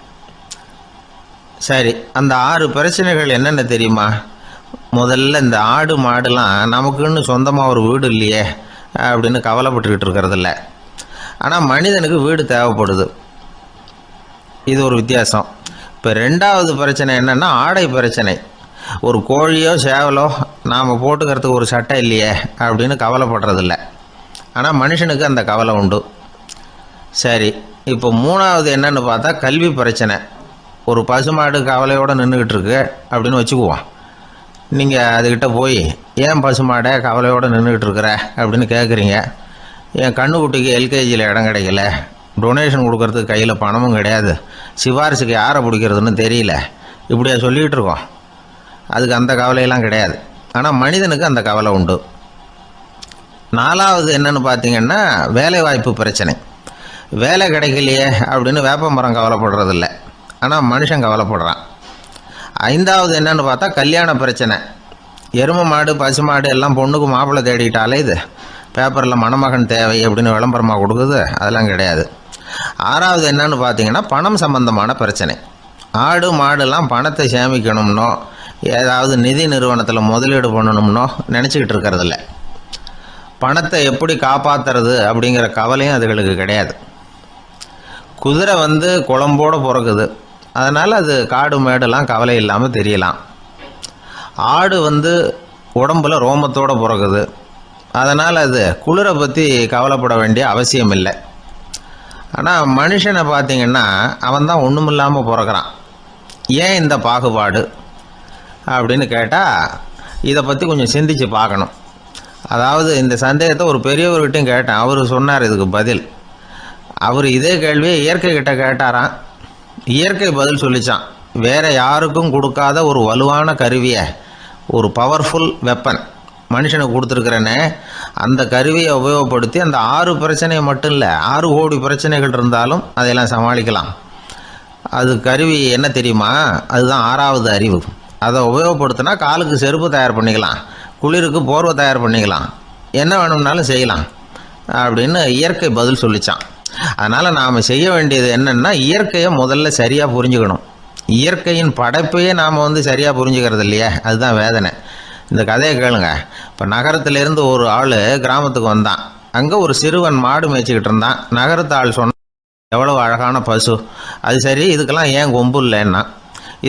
சரி, அந்த 6 பிரச்சனைகள் என்னென்ன தெரியுமா? முதல்ல இந்த ஆடு மாடுலாம் நமக்குன்னு சொந்தமாக ஒரு வீடு இல்லையே அப்படின்னு கவலைப்பட்டுக்கிட்டு இருக்கிறதில்ல. ஆனால் மனிதனுக்கு வீடு தேவைப்படுது. இது ஒரு வித்தியாசம். இப்போ 2வது பிரச்சனை என்னென்னா ஆடை பிரச்சனை. ஒரு கோழியோ சேவலோ நாம் போட்டுக்கிறதுக்கு ஒரு சட்டை இல்லையே அப்படின்னு கவலைப்படுறதில்ல. ஆனால் மனுஷனுக்கு அந்த கவலை உண்டு. சரி, இப்போ 3வது என்னன்னு பார்த்தா கல்வி பிரச்சனை. ஒரு பசுமாடு கவலையோடு நின்றுக்கிட்டு இருக்கு அப்படின்னு வச்சுக்குவோம். நீங்கள் அதுக்கிட்ட போய் ஏன் பசுமாடை கவலையோடு நின்றுக்கிட்டு இருக்கிற அப்படின்னு கேட்குறீங்க. என் கண்ணுக்குட்டிக்கு எல்கேஜியில் இடம் கிடைக்கல, டொனேஷன் கொடுக்கறதுக்கு கையில் பணமும் கிடையாது, சிபாரிசுக்கு யாரை பிடிக்கிறதுன்னு தெரியல, இப்படியா சொல்லிகிட்டு இருக்கோம். அதுக்கு அந்த கவலையெல்லாம் கிடையாது. ஆனால் மனிதனுக்கு அந்த கவலை உண்டு. 4வது என்னன்னு பார்த்தீங்கன்னா வேலைவாய்ப்பு பிரச்சனை. வேலை கிடைக்கலையே அப்படின்னு வேப்ப மரம் கவலைப்படுறதில்ல, ஆனால் மனுஷன் கவலைப்படுறான். 5வது என்னன்னு பார்த்தா கல்யாண பிரச்சனை. எருமை மாடு பசு மாடு எல்லாம் பொண்ணுக்கு மாப்பிள்ளை தேடிட்டாலே இது பேப்பரில் மணமகன் தேவை அப்படின்னு விளம்பரமாக கொடுக்குது, அதெல்லாம் கிடையாது. 6வது என்னன்னு பார்த்தீங்கன்னா பணம் சம்பந்தமான பிரச்சனை. ஆடு மாடுலாம் பணத்தை சேமிக்கணும்னோ ஏதாவது நிதி நிறுவனத்தில் முதலீடு பண்ணணும்னோ நினச்சிக்கிட்டு இருக்கிறதில்ல. பணத்தை எப்படி காப்பாற்றுறது அப்படிங்கிற கவலையும் அதுகளுக்கு கிடையாது. குதிரை குளம்போடு பிறக்குது, அதனால் அது காடு மேடெல்லாம் கவலை இல்லாமல் தெரியலாம். ஆடு உடம்புல ரோமத்தோடு பிறக்குது, அதனால் அது குளிரை பற்றி கவலைப்பட வேண்டிய அவசியம் இல்லை. ஆனால் மனுஷனை பார்த்திங்கன்னா அவன் தான் ஒன்றுமில்லாமல் பிறக்கிறான். ஏன் இந்த பாகுபாடு அப்படின்னு கேட்டால் இதை பற்றி கொஞ்சம் சிந்திச்சு பார்க்கணும். அதாவது இந்த சந்தேகத்தை ஒரு பெரியவர்கிட்டையும் கேட்டேன். அவர் சொன்னார் இதுக்கு பதில். அவர் இதே கேள்வியை இயற்கை கிட்ட கேட்டாராம். இயற்கை பதில் சொல்லிச்சான். வேறு யாருக்கும் கொடுக்காத ஒரு வலுவான கருவியை, ஒரு பவர்ஃபுல் வெப்பன் மனுஷனுக்கு கொடுத்துருக்குறேன்னு, அந்த கருவியை உபயோகப்படுத்தி அந்த 6 பிரச்சனையை மட்டும் இல்லை 6 கோடி பிரச்சனைகள் இருந்தாலும் அதையெல்லாம் சமாளிக்கலாம். அது கருவி என்ன தெரியுமா? அதுதான் 6வது அறிவு. அதை உபயோகப்படுத்தினா காலுக்கு செருப்பு தயார் பண்ணிக்கலாம், குளிருக்கு போர்வை தயார் பண்ணிக்கலாம், என்ன வேணும்னாலும் செய்யலாம் அப்படின்னு இயற்கை பதில் சொல்லிச்சான். அதனால் நாம் செய்ய வேண்டியது என்னென்னா இயற்கையை முதல்ல சரியாக புரிஞ்சுக்கணும். இயற்கையின் படைப்பையே நாம் சரியாக புரிஞ்சுக்கிறது இல்லையா, அதுதான் வேதனை. இந்த கதையை கேளுங்க. இப்போ நகரத்திலேருந்து ஒரு ஆள் கிராமத்துக்கு வந்தான். அங்கே ஒரு சிறுவன் மாடு மேய்ச்சிக்கிட்டு இருந்தான். நகரத்து ஆள் சொன்னான், எவ்வளவு அழகான பசு, அது சரி இதுக்கெல்லாம் ஏன் கொம்பு இல்லைன்னா.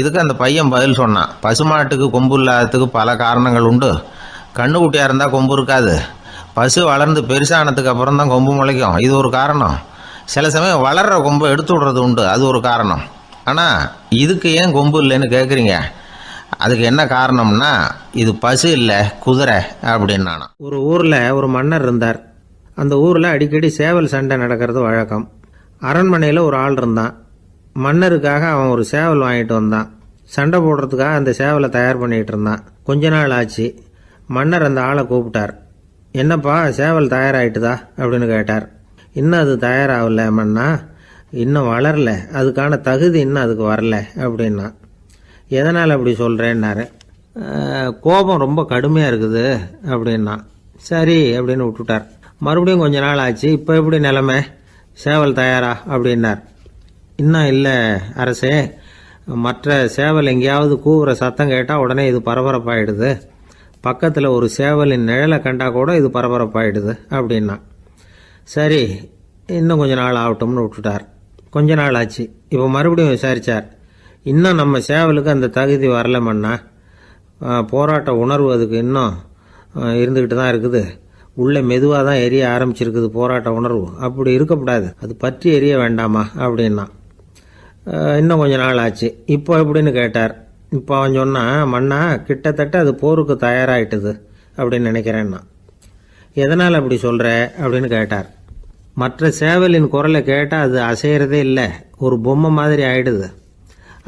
இதுக்கு அந்த பையன் பதில் சொன்னான், பசுமாட்டுக்கு கொம்பு இல்லாததுக்கு பல காரணங்கள் உண்டு. கண்ணுக்குட்டியாக இருந்தால் கொம்பு இருக்காது, பசு வளர்ந்து பெருசானதுக்கு அப்புறம் தான் கொம்பு முளைக்கும், இது ஒரு காரணம். சில சமயம் வளர்கிற கொம்பை எடுத்து விடுறது உண்டு, அது ஒரு காரணம். ஆனால் இதுக்கு ஏன் கொம்பு இல்லைன்னு கேட்குறீங்க. அதுக்கு என்ன காரணம்னா இது பசு இல்லை குதிரை அப்படின்னா. ஒரு ஊரில் ஒரு மன்னர் இருந்தார். அந்த ஊரில் அடிக்கடி சேவல் சண்டை நடக்கிறது வழக்கம். அரண்மனையில் ஒரு ஆள் இருந்தான். மன்னருக்காக அவன் ஒரு சேவல் வாங்கிட்டு வந்தான். சண்டை போடுறதுக்காக அந்த சேவலை தயார் பண்ணிகிட்டு இருந்தான். கொஞ்ச நாள் ஆச்சு. மன்னர் அந்த ஆளை கூப்பிட்டார். என்னப்பா சேவல் தயாராகிட்டுதா அப்படின்னு கேட்டார். இன்னும் அது தயாராகல மன்னா, இன்னும் வளரல, அதுக்கான தகுதி இன்னும் அதுக்கு வரல அப்படின்னா. எதனால் அப்படி சொல்கிறேன்னாரு. கோபம் ரொம்ப கடுமையாக இருக்குது அப்படின்னா. சரி அப்படின்னு விட்டுட்டார். மறுபடியும் கொஞ்ச நாள் ஆச்சு. இப்போ எப்படி நிலைமை, சேவல் தயாரா அப்படின்னார். இன்னும் இல்லை அரசே, மற்ற சேவல் எங்கேயாவது கூவுற சத்தம் கேட்டால் உடனே இது பரபரப்பாயிடுது, பக்கத்தில் ஒரு சேவலின் நிழலை கண்டா கூட இது பரபரப்பாயிடுது அப்படின்னா. சரி இன்னும் கொஞ்ச நாள் ஆகட்டும்னு விட்டுட்டார். கொஞ்ச நாள் ஆச்சு. இப்போ மறுபடியும் விசாரித்தார். இன்னும் நம்ம சேவலுக்கு அந்த தகுதி வரலமண்ணா, போராட்ட உணர்வு அதுக்கு இன்னும் இருந்துக்கிட்டு தான் இருக்குது, உள்ளே மெதுவாக தான் எரிய ஆரம்பிச்சிருக்குது போராட்ட உணர்வு, அப்படி இருக்கக்கூடாது, அது பற்றி எரிய வேண்டாமா அப்படின்னா. இன்னும் கொஞ்ச நாள் ஆச்சு. இப்போ எப்படின்னு கேட்டார். இப்போ அவன் சொன்னான், மண்ணா கிட்டத்தட்ட அது போருக்கு தயாராகிட்டுது அப்படின்னு நினைக்கிறேன்னா. எதனால் அப்படி சொல்கிற அப்படின்னு கேட்டார். மற்ற சேவலின் குரலை கேட்டால் அது அசைகிறதே இல்லை, ஒரு பொம்மை மாதிரி ஆயிடுது,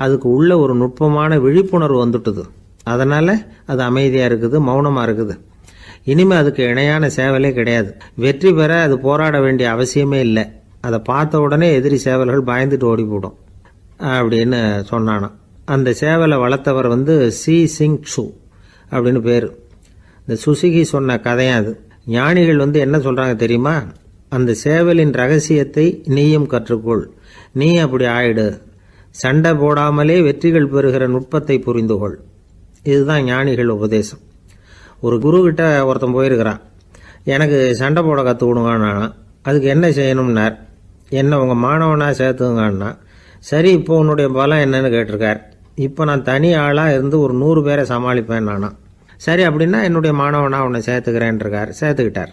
அதுக்கு உள்ள ஒரு நுட்பமான விழிப்புணர்வு வந்துட்டுது, அதனால் அது அமைதியாக இருக்குது, மௌனமாக இருக்குது. இனிமே அதுக்கு இணையான சேவலே கிடையாது. வெற்றி பெற அது போராட வேண்டிய அவசியமே இல்லை. அதை பார்த்த உடனே எதிரி சேவல்கள் பயந்துட்டு ஓடி போடும் அப்படின்னு சொன்னானாம். அந்த சேவலை வளர்த்தவர் சி சிங் சு அப்படின்னு பேர். இந்த சுசுகி சொன்ன கதையும் அது. ஞானிகள் என்ன சொல்றாங்க தெரியுமா? அந்த சேவலின் ரகசியத்தை நீயும் கற்றுக்கொள், நீ அப்படி ஆயிடு, சண்டை போடாமலே வெற்றிகள் பெறுகிற நுட்பத்தை புரிந்துகொள். இதுதான் ஞானிகள் உபதேசம். ஒரு குரு கிட்ட ஒருத்தன் போயிருக்கிறான். எனக்கு சண்டை போட கற்றுக் கொடுங்கன்னா. அதுக்கு என்ன செய்யணும்னார். என்ன உங்கள் மாணவனாக சேர்த்துங்கண்ணா. சரி, இப்போ உன்னுடைய பலம் என்னன்னு கேட்டிருக்கார். இப்போ நான் தனி ஆளாக இருந்து ஒரு 100 பேரை சமாளிப்பேன் நானா. சரி, அப்படின்னா என்னுடைய மாணவனாக உன்னை சேர்த்துக்கிறேன்ருக்கார். சேர்த்துக்கிட்டார்.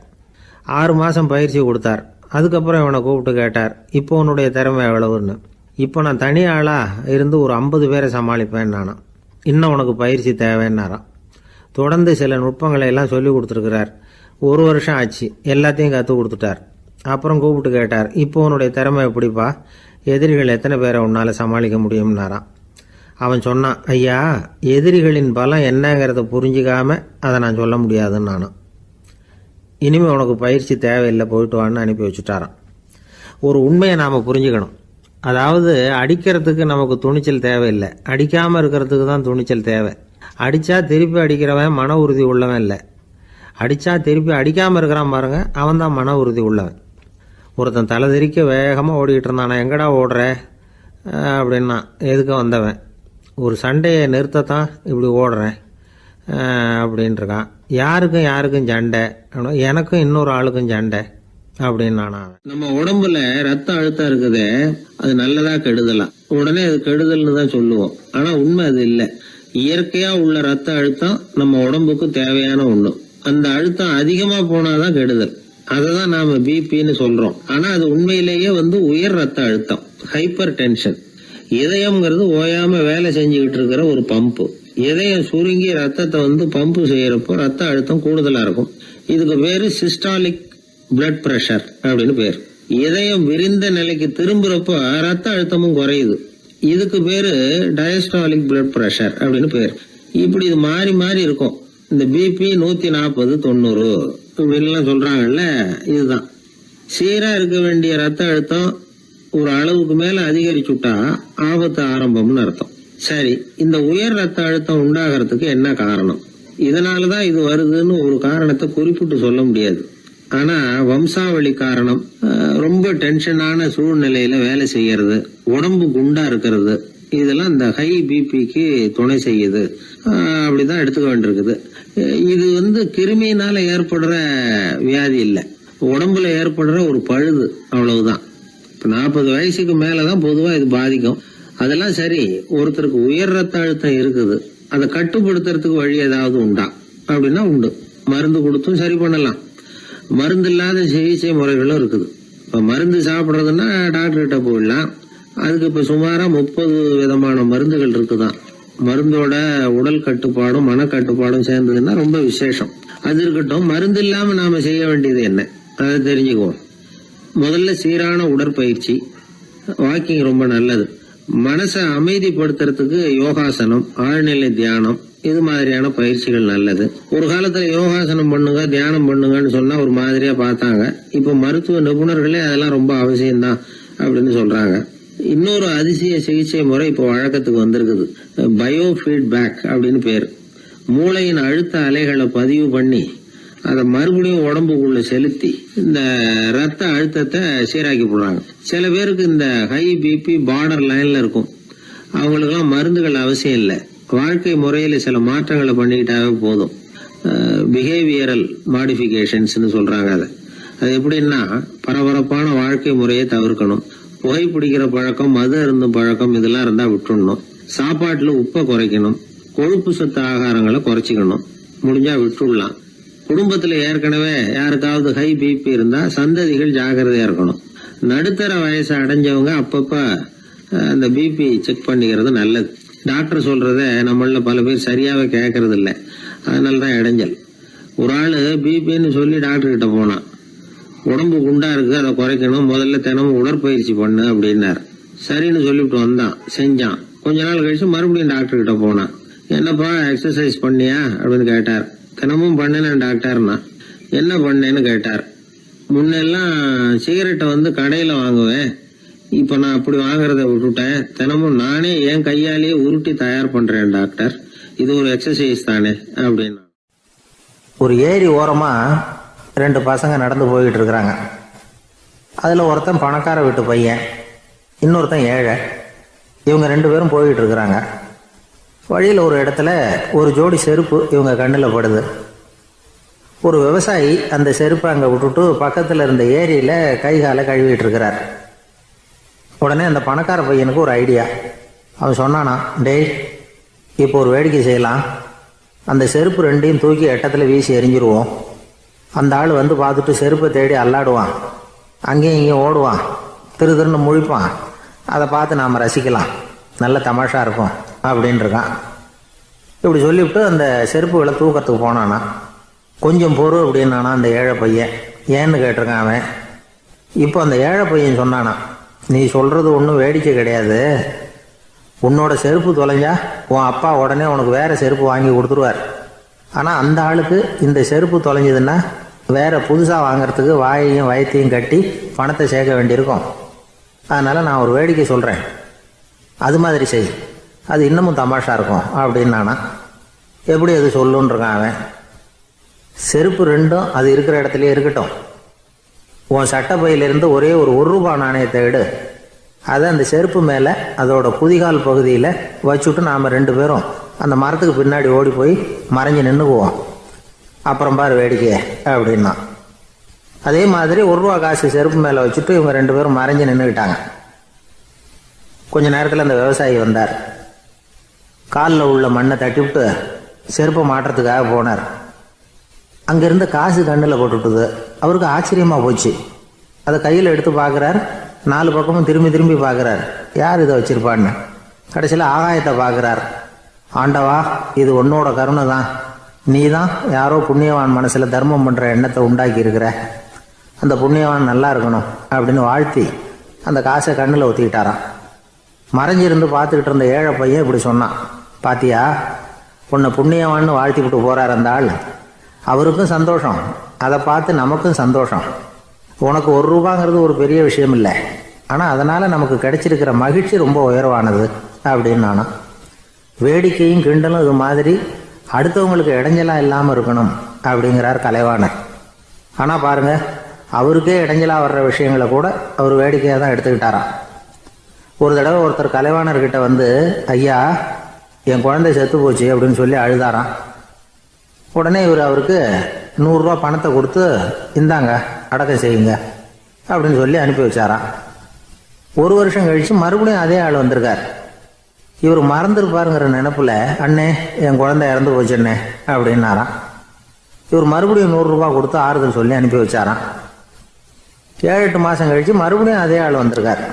6 மாதம் பயிற்சி கொடுத்தார். அதுக்கப்புறம் இவனை கூப்பிட்டு கேட்டார், இப்போ உன்னுடைய திறமை எவ்வளவுன்னு. இப்போ நான் தனி ஆளாக இருந்து ஒரு 50 பேரை சமாளிப்பேன் நானா. இன்னும் உனக்கு பயிற்சி தேவைன்னாராம். தொடர்ந்து சில நுட்பங்களை எல்லாம் சொல்லி கொடுத்துருக்கிறார். 1 வருஷம் ஆச்சு. எல்லாத்தையும் கற்றுக் கொடுத்துட்டார். அப்புறம் கூப்பிட்டு கேட்டார், இப்போ உன்னுடைய திறமை எப்படிப்பா, எதிரிகள் எத்தனை பேரை உன்னால் சமாளிக்க முடியும்னாராம். அவன் சொன்னான், ஐயா, எதிரிகளின் பலம் என்னங்கிறத புரிஞ்சிக்காம அதை நான் சொல்ல முடியாதுன்னு நானும். இனிமேல் உனக்கு பயிற்சி தேவையில்லை, போயிட்டு வான்னு அனுப்பி வச்சுட்டாரான். ஒரு உண்மையை நாம் புரிஞ்சுக்கணும். அதாவது அடிக்கிறதுக்கு நமக்கு துணிச்சல் தேவையில்லை, அடிக்காமல் இருக்கிறதுக்கு தான் துணிச்சல் தேவை. அடித்தா திருப்பி அடிக்கிறவன் மன உறுதி உள்ளவன் இல்லை, அடித்தா திருப்பி அடிக்காமல் இருக்கிறான் பாருங்க, அவன் தான் மன உறுதி உள்ளவன். ஒருத்தன் தலை திரிக்க வேகமாக ஓடிக்கிட்டு இருந்தான். நான் எங்கடா ஓடுற அப்படின்னா, எதுக்க வந்தவன். ஒரு சண்டையை நிறுத்தத்தான் இப்படி ஓடுறேன் அப்படின்ட்டுருக்கான். யாருக்கும் சண்டை, எனக்கும் இன்னொரு ஆளுக்கும் சண்டை அப்படின்னு நானா. நம்ம உடம்புல ரத்த அழுத்தம் இருக்குதே, அது நல்லதா கெடுதலாம். உடனே அது கெடுதல்னு தான் சொல்லுவோம். ஆனா உண்மை அது இல்லை. இயற்கையா உள்ள ரத்த அழுத்தம் நம்ம உடம்புக்கு தேவையான ஒண்ணு. அந்த அழுத்தம் அதிகமா போனாதான் கெடுதல். அததான் நாம பிபின்னு சொல்றோம். ஆனா அது உண்மையிலேயே உயர் ரத்த அழுத்தம், ஹைப்பர் டென்ஷன். இதயம்ங்கிறது ஓயாம வேலை செஞ்சுக்கிட்டு இருக்கிற ஒரு பம்பு. இதயம் சுருங்கி ரத்தத்தை பம்பு செய்யறப்போ ரத்த அழுத்தம் கூடுதலா இருக்கும். இதுக்கு பேரு சிஸ்டாலிக் பிளட் பிரஷர் அப்படின்னு பேர். இதயம் விரிந்த நிலைக்கு திரும்புறப்போ ரத்த அழுத்தமும் குறையுது. இதுக்கு பேரு டயஸ்டாலிக் பிளட் பிரஷர் அப்படின்னு பேர். இப்படி இது மாறி மாறி இருக்கும். இந்த பிபி 140 90 இப்படின்லாம் சொல்றாங்கல்ல, இதுதான். சீரா இருக்க வேண்டிய ரத்த அழுத்தம் ஒரு அளவுக்கு மேல அதிகரிச்சுட்டா ஆபத்து ஆரம்பம்னு அர்த்தம். சரி, இந்த உயர் ரத்த அழுத்தம் உண்டாகிறதுக்கு என்ன காரணம்? இதனாலதான் இது வருதுன்னு ஒரு காரணத்தை குறிப்பிட்டு சொல்ல முடியாது. ஆனா வம்சாவளி காரணம், ரொம்ப டென்ஷனான சூழ்நிலையில வேலை செய்யறது, உடம்பு குண்டா இருக்கிறது, இதெல்லாம் இந்த ஹை பிபிக்கு துணை செய்யுது. அப்படிதான் எடுத்துக்க வேண்டியிருக்குது. இது கிருமியினால ஏற்படுற வியாதி இல்லை, உடம்புல ஏற்படுற ஒரு பழுது, அவ்வளவுதான். இப்ப 40 வயசுக்கு மேலதான் பொதுவா இது பாதிக்கும். அதெல்லாம் சரி, ஒருத்தருக்கு உயர் ரத்த அழுத்தம் இருக்குது, அதை கட்டுப்படுத்துறதுக்கு வழி ஏதாவது உண்டா அப்படின்னா உண்டு. மருந்து கொடுத்தும் சரி பண்ணலாம். மருந்து இல்லாத சிகிச்சை முறைகளும் இருக்குது. இப்ப மருந்து சாப்பிட்றதுன்னா டாக்டர் கிட்ட போயிடலாம். அதுக்கு இப்ப சுமாரா 30 விதமான மருந்துகள் இருக்குதான். மருந்தோட உடல் கட்டுப்பாடும் மனக்கட்டுப்பாடும் சேர்ந்ததுன்னா ரொம்ப விசேஷம். அது இருக்கட்டும், மருந்து இல்லாம நாம செய்ய வேண்டியது என்ன, அதை தெரிஞ்சுக்குவோம். முதல்ல சீரான உடற்பயிற்சி, வாக்கிங் ரொம்ப நல்லது. மனசை அமைதிப்படுத்துறதுக்கு யோகாசனம், ஆழ்நிலை தியானம், இது மாதிரியான பயிற்சிகள் நல்லது. ஒரு காலத்துல யோகாசனம் பண்ணுங்க, தியானம் பண்ணுங்கன்னு சொன்னா ஒரு மாதிரியா பார்த்தாங்க. இப்ப மருத்துவ நிபுணர்களே அதெல்லாம் ரொம்ப அவசியம்தான் அப்படின்னு சொல்றாங்க. இன்னொரு அதிசய சிகிச்சை முறை இப்போ வழக்கத்துக்கு வந்திருக்குது. பயோ ஃபீட்பேக் அப்படின்னு பேர். மூளையின் அழுத்த அலைகளை பதிவு பண்ணி அதை மறுபடியும் உடம்புக்குள்ள செலுத்தி இந்த ரத்த அழுத்தத்தை சீராக்கி போடுறாங்க. சில பேருக்கு இந்த ஹை பிபி பார்டர் லைன்ல இருக்கும். அவங்களுக்கெல்லாம் மருந்துகள் அவசியம் இல்லை. வாழ்க்கை முறையில சில மாற்றங்களை பண்ணிக்கிட்டாவே போதும். பிஹேவியரல் மாடிஃபிகேஷன்ஸ்னு சொல்றாங்க. அது எப்படின்னா, பரபரப்பான வாழ்க்கை முறையை தவிர்க்கணும். புகைப்பிடிக்கிற பழக்கம், மது அருந்தும் பழக்கம், இதெல்லாம் இருந்தா விட்டுடணும். சாப்பாட்டுல உப்பை குறைக்கணும். கொழுப்பு சத்து ஆகாரங்களை குறைச்சிக்கணும். முடிஞ்சா விட்டுடலாம். குடும்பத்துல ஏற்கனவே யாருக்காவது ஹை பிபி இருந்தா சந்ததிகள் ஜாக்கிரதையா இருக்கணும். நடுத்தர வயசை அடைஞ்சவங்க அப்பப்ப அந்த பிபி செக் பண்ணிக்கிறது நல்லது. டாக்டர் சொல்றத நம்மள பல பேர் சரியாவே கேட்கறது இல்லை. அதனாலதான் இடைஞ்சல். ஒரு ஆளு பிபின்னு சொல்லி டாக்டர் கிட்ட போனான். உடம்பு குண்டா இருக்கு, அதை குறைக்கணும், முதல்ல தினமும் உடற்பயிற்சி பண்ணு அப்படின்னாரு. சரின்னு சொல்லிவிட்டு வந்தான், செஞ்சான். கொஞ்ச நாள் கழிச்சு மறுபடியும் டாக்டர் கிட்ட போனான். என்னப்பா எக்ஸசைஸ் பண்ணியா அப்படின்னு கேட்டார். தினமும் பண்ணினேன் டாக்டர்னா. என்ன பண்ணேன்னு கேட்டார். முன்னெல்லாம் சிகரெட்டை வந்து கடையில் வாங்குவேன், இப்போ நான் அப்படி வாங்குறத விட்டுட்டேன். தினமும் நானே என் கையாலேயே உருட்டி தயார் பண்ணுறேன் டாக்டர். இது ஒரு எக்ஸசைஸ் தானே அப்படின்னா. ஒரு ஏரி ஓரமாக 2 பசங்க நடந்து போய்கிட்டு இருக்கிறாங்க. அதில் ஒருத்தன் பணக்கார வீட்டு பையன், இன்னொருத்தன் ஏழை. இவங்க 2 பேரும் போய்கிட்டு இருக்கிறாங்க. வழியில் ஒரு இடத்துல ஒரு ஜோடி செருப்பு இவங்க கண்ணில் படுது. ஒரு விவசாயி அந்த செருப்பை அங்கே விட்டுட்டு பக்கத்தில் இருந்த ஏரியில் கை காலை கழுவிட்டு இருக்கிறார். உடனே அந்த பணக்கார பையனுக்கு ஒரு ஐடியா. அவன் சொன்னானா, டேய், இப்போ ஒரு வேடிக்கை செய்யலாம். அந்த செருப்பு 2ஐயும் தூக்கி எட்டத்தில் வீசி எரிஞ்சிருவோம். அந்த ஆள் வந்து பார்த்துட்டு செருப்பை தேடி அல்லாடுவான், அங்கேயும் இங்கேயும் ஓடுவான், திருன்னு முழிப்பான். அதை பார்த்து நாம் ரசிக்கலாம், நல்ல தமாஷா இருக்கும் அப்படின்னு இருக்கான். இப்படி சொல்லிவிட்டு அந்த செருப்புகளை தூக்கத்துக்கு போனானா. கொஞ்சம் பொறு அப்படின்னானா அந்த ஏழை பையன். ஏன்னு கேட்டிருக்கான் அவன். இப்போ அந்த ஏழை பையன் சொன்னானா, நீ சொல்கிறது ஒன்றும் வேடிக்கை கிடையாது. உன்னோட செருப்பு தொலைஞ்சா உன் அப்பா உடனே உனக்கு வேறு செருப்பு வாங்கி கொடுத்துருவார். ஆனால் அந்த ஆளுக்கு இந்த செருப்பு தொலைஞ்சதுன்னா வேறு புதுசாக வாங்கிறதுக்கு வாயையும் வயத்தையும் கட்டி பணத்தை சேர்க்க வேண்டியிருக்கும். அதனால் நான் ஒரு வேடிக்கை சொல்கிறேன், அது மாதிரி செய், அது இன்னமும் தமாஷா இருக்கும் அப்படின்னு நானா. எப்படி அது சொல்லுன்னு இருக்கான் அவன். செருப்பு 2ம் அது இருக்கிற இடத்துலையே இருக்கட்டும். உன் சட்டை பையிலிருந்து ஒரே ஒரு ரூபா நாணயத்தை எடு. அதை அந்த செருப்பு மேலே அதோட குதிகால் பகுதியில் வச்சுட்டு நாம் 2 பேரும் அந்த மரத்துக்கு பின்னாடி ஓடி போய் மறைஞ்சு நின்றுக்குவோம். அப்புறம் பாரு வேடிக்கை அப்படின்னா. அதே மாதிரி ரூபா காசு செருப்பு மேலே வச்சுட்டு இவங்க 2 பேரும் மறைஞ்சு நின்றுக்கிட்டாங்க. கொஞ்ச நேரத்தில் அந்த விவசாயி வந்தார். காலில் உள்ள மண்ணை தட்டிவிட்டு செருப்பை மாட்டுறதுக்காக போனார். அங்கேருந்து காசு கண்ணில் போட்டுவிட்டுது. அவருக்கு ஆச்சரியமாக போச்சு. அதை கையில் எடுத்து பார்க்குறார். 4 பக்கமும் திரும்பி திரும்பி பார்க்குறார், யார் இதை வச்சிருப்பான்னு. கடைசியில் ஆகாயத்தை பார்க்குறார். ஆண்டவா, இது உன்னோட கருணை தான். நீ தான் யாரோ புண்ணியவான் மனசில் தர்மம் பண்ணுற எண்ணத்தை உண்டாக்கி இருக்கிற. அந்த புண்ணியவான் நல்லா இருக்கணும் அப்படின்னு வாழ்த்தி அந்த காசை கண்ணில் ஒத்திக்கிட்டாரான். மறைஞ்சிருந்து பார்த்துக்கிட்டு இருந்த ஏழை பையன் இப்படி சொன்னான், பாத்தியா, உன்னை புண்ணியவான்னு வாழ்த்தி விட்டு போகிறார் அந்த ஆள். அவருக்கும் சந்தோஷம், அதை பார்த்து நமக்கும் சந்தோஷம். உனக்கு ரூபாங்கிறது ஒரு பெரிய விஷயம் இல்லை, ஆனால் அதனால் நமக்கு கிடைச்சிருக்கிற மகிழ்ச்சி ரொம்ப உயர்வானது அப்படின்னு நானும். வேடிக்கையும் கிண்டலும் இது மாதிரி அடுத்தவங்களுக்கு இடைஞ்சலாக இல்லாமல் இருக்கணும் அப்படிங்கிறார் கலைவாணர். ஆனால் பாருங்கள், அவருக்கே இடைஞ்சலாக வர்ற விஷயங்களை கூட அவர் வேடிக்கையாக தான் எடுத்துக்கிட்டாராம். ஒரு தடவை ஒருத்தர் கலைவாணர்கிட்ட வந்து, ஐயா, என் குழந்தை செத்து போச்சு அப்படின்னு சொல்லி அழுதாராம். உடனே இவர் அவருக்கு 100 ரூபா பணத்தை கொடுத்து, இந்தாங்க அடக்கம் செய்யுங்க அப்படின்னு சொல்லி அனுப்பி வச்சாராம். 1 வருஷம் கழித்து மறுபடியும் அதே ஆள் வந்திருக்கார். இவர் மறந்துருப்பாருங்கிற நினைப்புல, அண்ணே, என் குழந்தை இறந்து போச்சுண்ணே அப்படின்னாராம். இவர் மறுபடியும் 100 ரூபா கொடுத்து ஆறுதல் சொல்லி அனுப்பி வச்சாராம். 7-8 மாதம் கழித்து மறுபடியும் அதே ஆள் வந்திருக்கார்.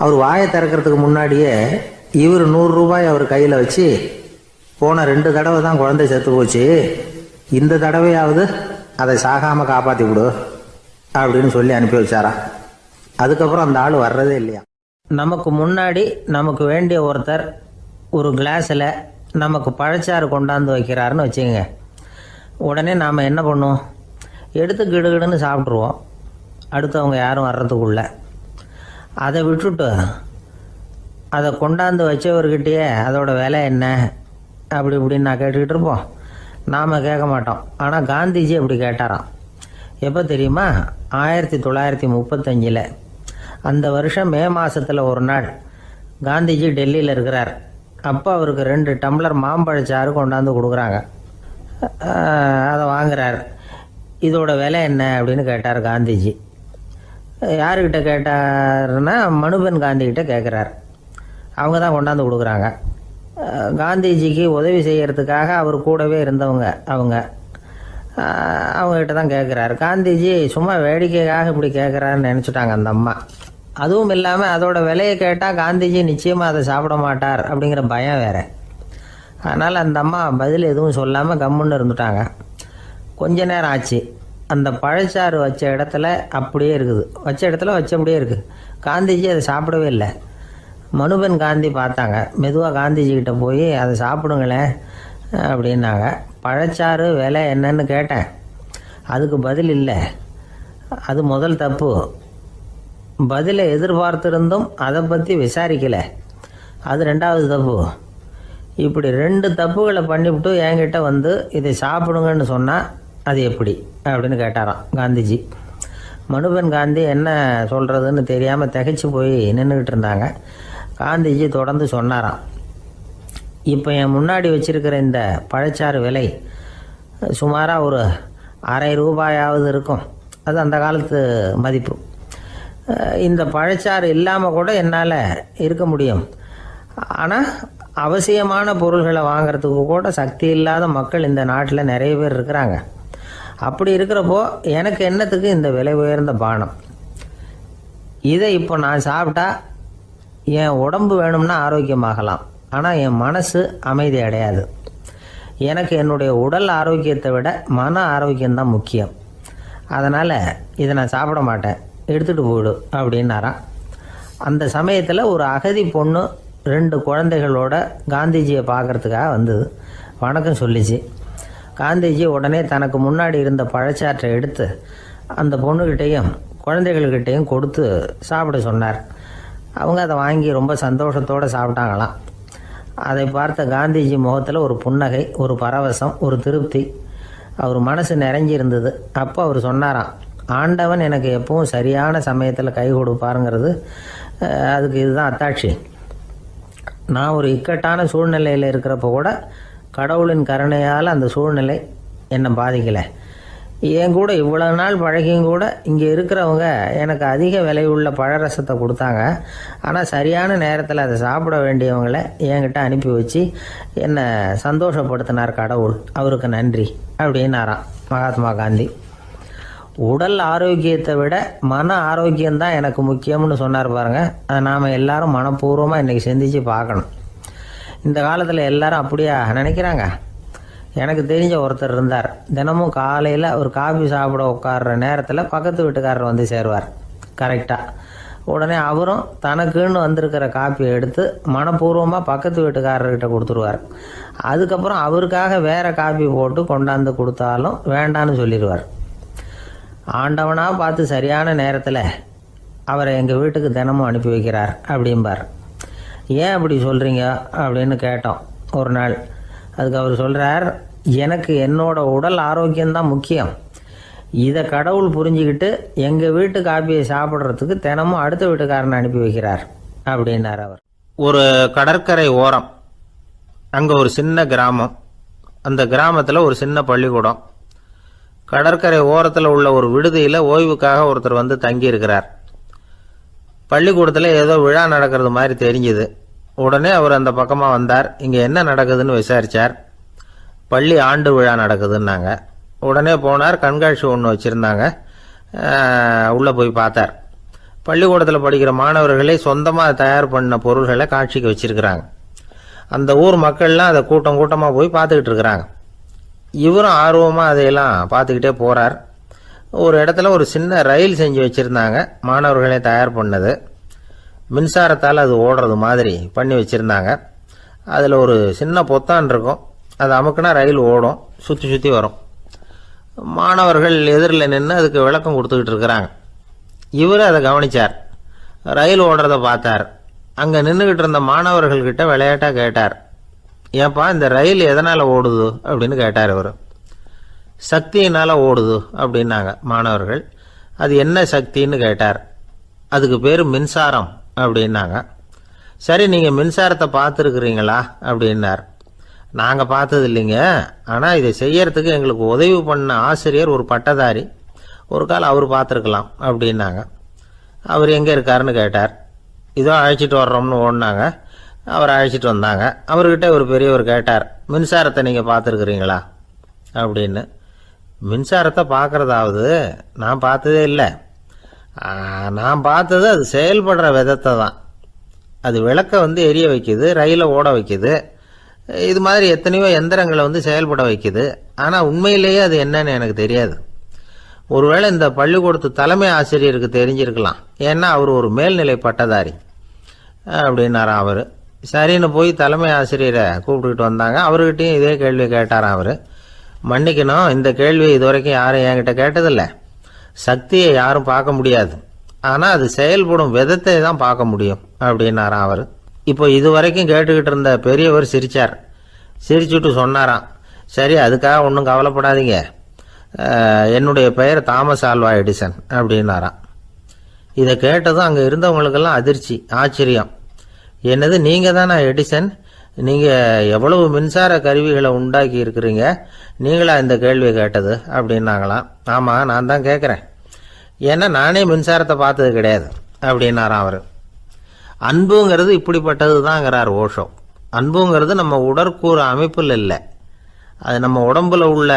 அவர் வாயை திறக்கிறதுக்கு முன்னாடியே இவர் 100 ரூபாய் அவர் கையில் வச்சு, போன 2 தடவை தான் குழந்தை செத்து போச்சு, இந்த தடவையாவது அதை சாகாமல் காப்பாற்றி விடு அப்படின்னு சொல்லி அனுப்பி வச்சாராம். அதுக்கப்புறம் அந்த ஆள் வர்றதே இல்லையா. நமக்கு முன்னாடி நமக்கு வேண்டிய ஒருத்தர் ஒரு கிளாஸில் நமக்கு பழச்சாறு கொண்டாந்து வைக்கிறாருன்னு வச்சுக்கோங்க. உடனே நாம் என்ன பண்ணுவோம், எடுத்து கிடுகிடுன்னு சாப்பிட்ருவோம் அடுத்தவங்க யாரும் வர்றதுக்குள்ள. அதை விட்டுட்டு அதை கொண்டாந்து வச்சவர்கிட்டயே அதோட விலை என்ன அப்படி இப்படின்னு நான் கேட்டுக்கிட்டு இருப்போம். நாம் கேட்க மாட்டோம். ஆனால் காந்திஜி அப்படி கேட்டாராம். எப்போ தெரியுமா, 1935. அந்த வருஷம் மே மாதத்தில் ஒரு நாள் காந்திஜி டெல்லியில் இருக்கிறார். அப்போ அவருக்கு 2 டம்ளர் மாம்பழச்சாறு கொண்டாந்து கொடுக்குறாங்க. அதை வாங்குறார். இதோட விலை என்ன அப்படின்னு கேட்டார் காந்திஜி. யாருக்கிட்ட கேட்டாருன்னா மனுபென் காந்திகிட்ட கேட்குறார். அவங்க தான் கொண்டாந்து கொடுக்குறாங்க. காந்திஜிக்கு உதவி செய்கிறதுக்காக அவர் கூடவே இருந்தவங்க அவங்ககிட்ட தான் கேட்குறாரு. காந்திஜி சும்மா வேடிக்கைக்காக இப்படி கேட்குறாருன்னு நினச்சிட்டாங்க அந்த அம்மா. அதுவும் இல்லாமல் அதோட விலையை கேட்டால் காந்திஜி நிச்சயமாக அதை சாப்பிட மாட்டார் அப்படிங்கிற பயம் வேறு. அதனால் அந்த அம்மா பதில் எதுவும் சொல்லாமல் கம்முன்னு இருந்துட்டாங்க. கொஞ்ச நேரம் ஆச்சு. அந்த பழச்சாறு வச்ச இடத்துல அப்படியே இருக்குது, வச்ச இடத்துல வச்சபடியே இருக்குது. காந்திஜி அதை சாப்பிடவே இல்லை. மனுபென் காந்தி பார்த்தாங்க. மெதுவாக காந்திஜிக்கிட்ட போய் அதை சாப்பிடுங்களேன் அப்படின்னாங்க. பழச்சாறு விலை என்னன்னு கேட்டேன். அதுக்கு பதில் இல்லை. அது முதல் தப்பு. பதிலை எதிர்பார்த்திருந்தும் அதை பற்றி விசாரிக்கலை. அது ரெண்டாவது தப்பு. இப்படி 2 தப்புகளை பண்ணிவிட்டு என்கிட்ட வந்து இதை சாப்பிடுங்கன்னு சொன்னால் அது எப்படி அப்படின்னு கேட்டாராம் காந்திஜி. மனுபென் காந்தி என்ன சொல்கிறதுன்னு தெரியாமல் திகைச்சு போய் நின்றுக்கிட்டு இருந்தாங்க. காந்திஜி தொடர்ந்து சொன்னாராம், இப்போ என் முன்னாடி வச்சிருக்கிற இந்த பழச்சாறு விலை சுமாராக ஒரு ₹1/2 இருக்கும். அது அந்த காலத்து மதிப்பு. இந்த பழச்சாறு இல்லாமல் கூட என்னால் இருக்க முடியும். ஆனால் அவசியமான பொருள்களை வாங்கிறதுக்கு கூட சக்தி இல்லாத மக்கள் இந்த நாட்டில் நிறைய பேர் இருக்கிறாங்க. அப்படி இருக்கிறப்போ எனக்கு என்னத்துக்கு இந்த விலை உயர்ந்த பானம்? இதை இப்போ நான் சாப்பிட்டா என் உடம்பு வேணும்னா ஆரோக்கியமாகலாம், ஆனால் என் மனசு அமைதி அடையாது. எனக்கு என்னுடைய உடல் ஆரோக்கியத்தை விட மன ஆரோக்கியம்தான் முக்கியம். அதனால் இதை நான் சாப்பிட மாட்டேன், எடுத்துகிட்டு போயிடு அப்படின்னாராம். அந்த சமயத்தில் ஒரு அகதி பொண்ணு 2 குழந்தைகளோட காந்திஜியை பார்க்குறதுக்காக வந்தது. வணக்கம் சொல்லிச்சு. காந்திஜி உடனே தனக்கு முன்னாடி இருந்த பழச்சாற்றை எடுத்து அந்த பொண்ணுக்கிட்டேயும் குழந்தைகள்கிட்டையும் கொடுத்து சாப்பிட சொன்னார். அவங்க அதை வாங்கி ரொம்ப சந்தோஷத்தோடு சாப்பிட்டாங்களாம். அதை பார்த்த காந்திஜி முகத்தில் ஒரு புன்னகை, ஒரு பரவசம், ஒரு திருப்தி. அவர் மனசு நிறைஞ்சி இருந்தது. அப்போ அவர் சொன்னாராம், ஆண்டவன் எனக்கு எப்பவும் சரியான சமயத்தில் கை கொடுப்பாருங்கிறது அதுக்கு இதுதான் அத்தாட்சி. நான் ஒரு இக்கட்டான சூழ்நிலையில் இருக்கிறப்ப கூட கடவுளின் கருணையால் அந்த சூழ்நிலை என்னை பாதிக்கலை. என் கூட இவ்வளோ நாள் பழகியும் கூட இங்கே இருக்கிறவங்க எனக்கு அதிக விலை உள்ள பழரசத்தை கொடுத்தாங்க. ஆனால் சரியான நேரத்தில் அதை சாப்பிட வேண்டியவங்களை என்கிட்ட அனுப்பி வச்சு என்னை சந்தோஷப்படுத்தினார் கடவுள், அவருக்கு நன்றி அப்படின்னாராம் மகாத்மா காந்தி. உடல் ஆரோக்கியத்தை விட மன ஆரோக்கியம்தான் எனக்கு முக்கியம்னு சொன்னார் பாருங்கள். அதை நாம் எல்லாரும் மனப்பூர்வமாக இன்றைக்கி சிந்திச்சு பார்க்கணும். இந்த காலத்தில் எல்லாரும் அப்படியா நினைக்கிறாங்க? எனக்கு தெரிஞ்ச ஒருத்தர் இருந்தார். தினமும் காலையில் ஒரு காஃபி சாப்பிட உட்கார்ற நேரத்தில் பக்கத்து வீட்டுக்காரர் வந்து சேருவார் கரெக்டாக. உடனே அவரும் தனக்குன்னு வந்திருக்கிற காப்பியை எடுத்து மனப்பூர்வமாக பக்கத்து வீட்டுக்காரர்கிட்ட கொடுத்துருவார். அதுக்கப்புறம் அவருக்காக வேறு காப்பி போட்டு கொண்டாந்து கொடுத்தாலும் வேண்டான்னு சொல்லிடுவார். ஆண்டவனாக பார்த்து சரியான நேரத்தில் அவரை எங்கள் வீட்டுக்கு தினமும் அனுப்பி வைக்கிறார் அப்படிம்பார். ஏன் அப்படி சொல்கிறீங்க அப்படின்னு கேட்டோம் ஒரு நாள். அதுக்கு அவர் சொல்கிறார், எனக்கு என்னோட உடல் ஆரோக்கியம்தான் முக்கியம். இதை கடவுள் புரிஞ்சுக்கிட்டு எங்கள் வீட்டு காப்பியை சாப்பிட்றதுக்கு தினமும் அடுத்த வீட்டுக்காரனை அனுப்பி வைக்கிறார் அப்படின்னார் அவர். ஒரு கடற்கரை ஓரம், அங்கே ஒரு சின்ன கிராமம். அந்த கிராமத்தில் ஒரு சின்ன பள்ளிக்கூடம். கடற்கரை ஓரத்தில் உள்ள ஒரு விடுதியில் ஓய்வுக்காக ஒருத்தர் வந்து தங்கியிருக்கிறார். பள்ளிக்கூடத்தில் ஏதோ விழா நடக்கிறது மாதிரி தெரிஞ்சுது. உடனே அவர் அந்த பக்கமாக வந்தார். இங்கே என்ன நடக்குதுன்னு விசாரித்தார். பள்ளி ஆண்டு விழா நடக்குதுன்னாங்க. உடனே போனார். கண்காட்சி ஒன்று வச்சுருந்தாங்க. உள்ளே போய் பார்த்தார். பள்ளிக்கூடத்தில் படிக்கிற மாணவர்களே சொந்தமாக தயார் பண்ண பொருள்களை காட்சிக்கு வச்சுருக்கிறாங்க. அந்த ஊர் மக்கள்லாம் அதை கூட்டம் கூட்டமாக போய் பார்த்துக்கிட்டு இருக்கிறாங்க. இவரும் ஆர்வமாக அதையெல்லாம் பார்த்துக்கிட்டே போகிறார். ஒரு இடத்துல ஒரு சின்ன ரயில் செஞ்சு வச்சுருந்தாங்க, மாணவர்களே தயார் பண்ணது. மின்சாரத்தால் அது ஓடுறது மாதிரி பண்ணி வச்சுருந்தாங்க. அதில் ஒரு சின்ன பொத்தான் இருக்கும். அது அமுக்குனா ரயில் ஓடும், சுற்றி சுற்றி வரும். மாணவர்கள் எதிரில் நின்று அதுக்கு விளக்கம் கொடுத்துக்கிட்டு இருக்கிறாங்க. இவர் அதை கவனித்தார். ரயில் ஓடுறத பார்த்தார். அங்கே நின்றுக்கிட்டு இருந்த மாணவர்கள்கிட்ட விளையாட்டாக கேட்டார், ஏன்பா இந்த ரயில் எதனால் ஓடுது அப்படின்னு கேட்டார் இவர். சக்தியினால் ஓடுது அப்படின்னாங்க மாணவர்கள். அது என்ன சக்தின்னு கேட்டார். அதுக்கு பேர் மின்சாரம் அப்படின்னாங்க. சரி, நீங்கள் மின்சாரத்தை பார்த்துருக்குறீங்களா அப்படின்னார். நாங்கள் பார்த்தது இல்லைங்க, ஆனால் இதை செய்யறதுக்கு எங்களுக்கு உதவி பண்ண ஆசிரியர் ஒரு பட்டதாரி, ஒரு கால் அவர் பார்த்துருக்கலாம் அப்படின்னாங்க. அவர் எங்கே இருக்காருன்னு கேட்டார். இதோ அழைச்சிட்டு வர்றோம்னு ஓடினாங்க. அவர் அழைச்சிட்டு வந்தாங்க. அவர்கிட்ட ஒரு பெரியவர் கேட்டார், மின்சாரத்தை நீங்கள் பார்த்துருக்குறீங்களா அப்படின்னு. மின்சாரத்தை பார்க்குறதாவது நான் பார்த்ததே இல்லை. நான் பார்த்தது அது செயல்படுற விதத்தை தான். அது விளக்கை வந்து எரிய வைக்குது, ரயிலை ஓட வைக்குது, இது மாதிரி எத்தனையோ எந்திரங்களை வந்து செயல்பட வைக்குது. ஆனால் உண்மையிலேயே அது என்னன்னு எனக்கு தெரியாது. ஒருவேளை இந்த பள்ளிக்கூடத்து தலைமை ஆசிரியருக்கு தெரிஞ்சிருக்கலாம், ஏன்னா அவர் ஒரு மேல்நிலை பட்டதாரி அப்படின்னாராம் அவர். சரின்னு போய் தலைமை ஆசிரியரை கூப்பிட்டுக்கிட்டு வந்தாங்க. அவர்கிட்டையும் இதே கேள்வி கேட்டாராம் அவர். மன்னிக்கணும், இந்த கேள்வி இதுவரைக்கும் யாரும் என்கிட்ட கேட்டதில்லை. சக்தியை யாரும் பார்க்க முடியாது, ஆனால் அது செயல்படும் விதத்தை தான் பார்க்க முடியும் அப்படின்னாராம் அவர். இப்போ இதுவரைக்கும் கேட்டுக்கிட்டு இருந்த பெரியவர் சிரிச்சார். சிரிச்சுட்டு சொன்னாராம், சரி, அதுக்காக ஒன்றும் கவலைப்படாதீங்க, என்னுடைய பெயர் தாமஸ் ஆல்வா எடிசன் அப்படின்னாராம். இதை கேட்டதும் அங்கே இருந்தவங்களுக்கெல்லாம் அதிர்ச்சி, ஆச்சரியம். என்னது, நீங்கள் தானா எடிசன்? நீங்கள் எவ்வளவு மின்சார கருவிகளை உண்டாக்கி இருக்கிறீங்க, நீங்களா இந்த கேள்வியை கேட்டது அப்படின்னாங்களாம். ஆமாம், நான் தான் கேட்குறேன், ஏன்னா நானே மின்சாரத்தை பார்த்தது கிடையாது அப்படின்னாராம் அவர். அன்புங்கிறது இப்படிப்பட்டது தாங்கிறார் ஓஷோ. அன்புங்கிறது நம்ம உடற்கூறு அமைப்பில் இல்லை, அது நம்ம உடம்புல உள்ள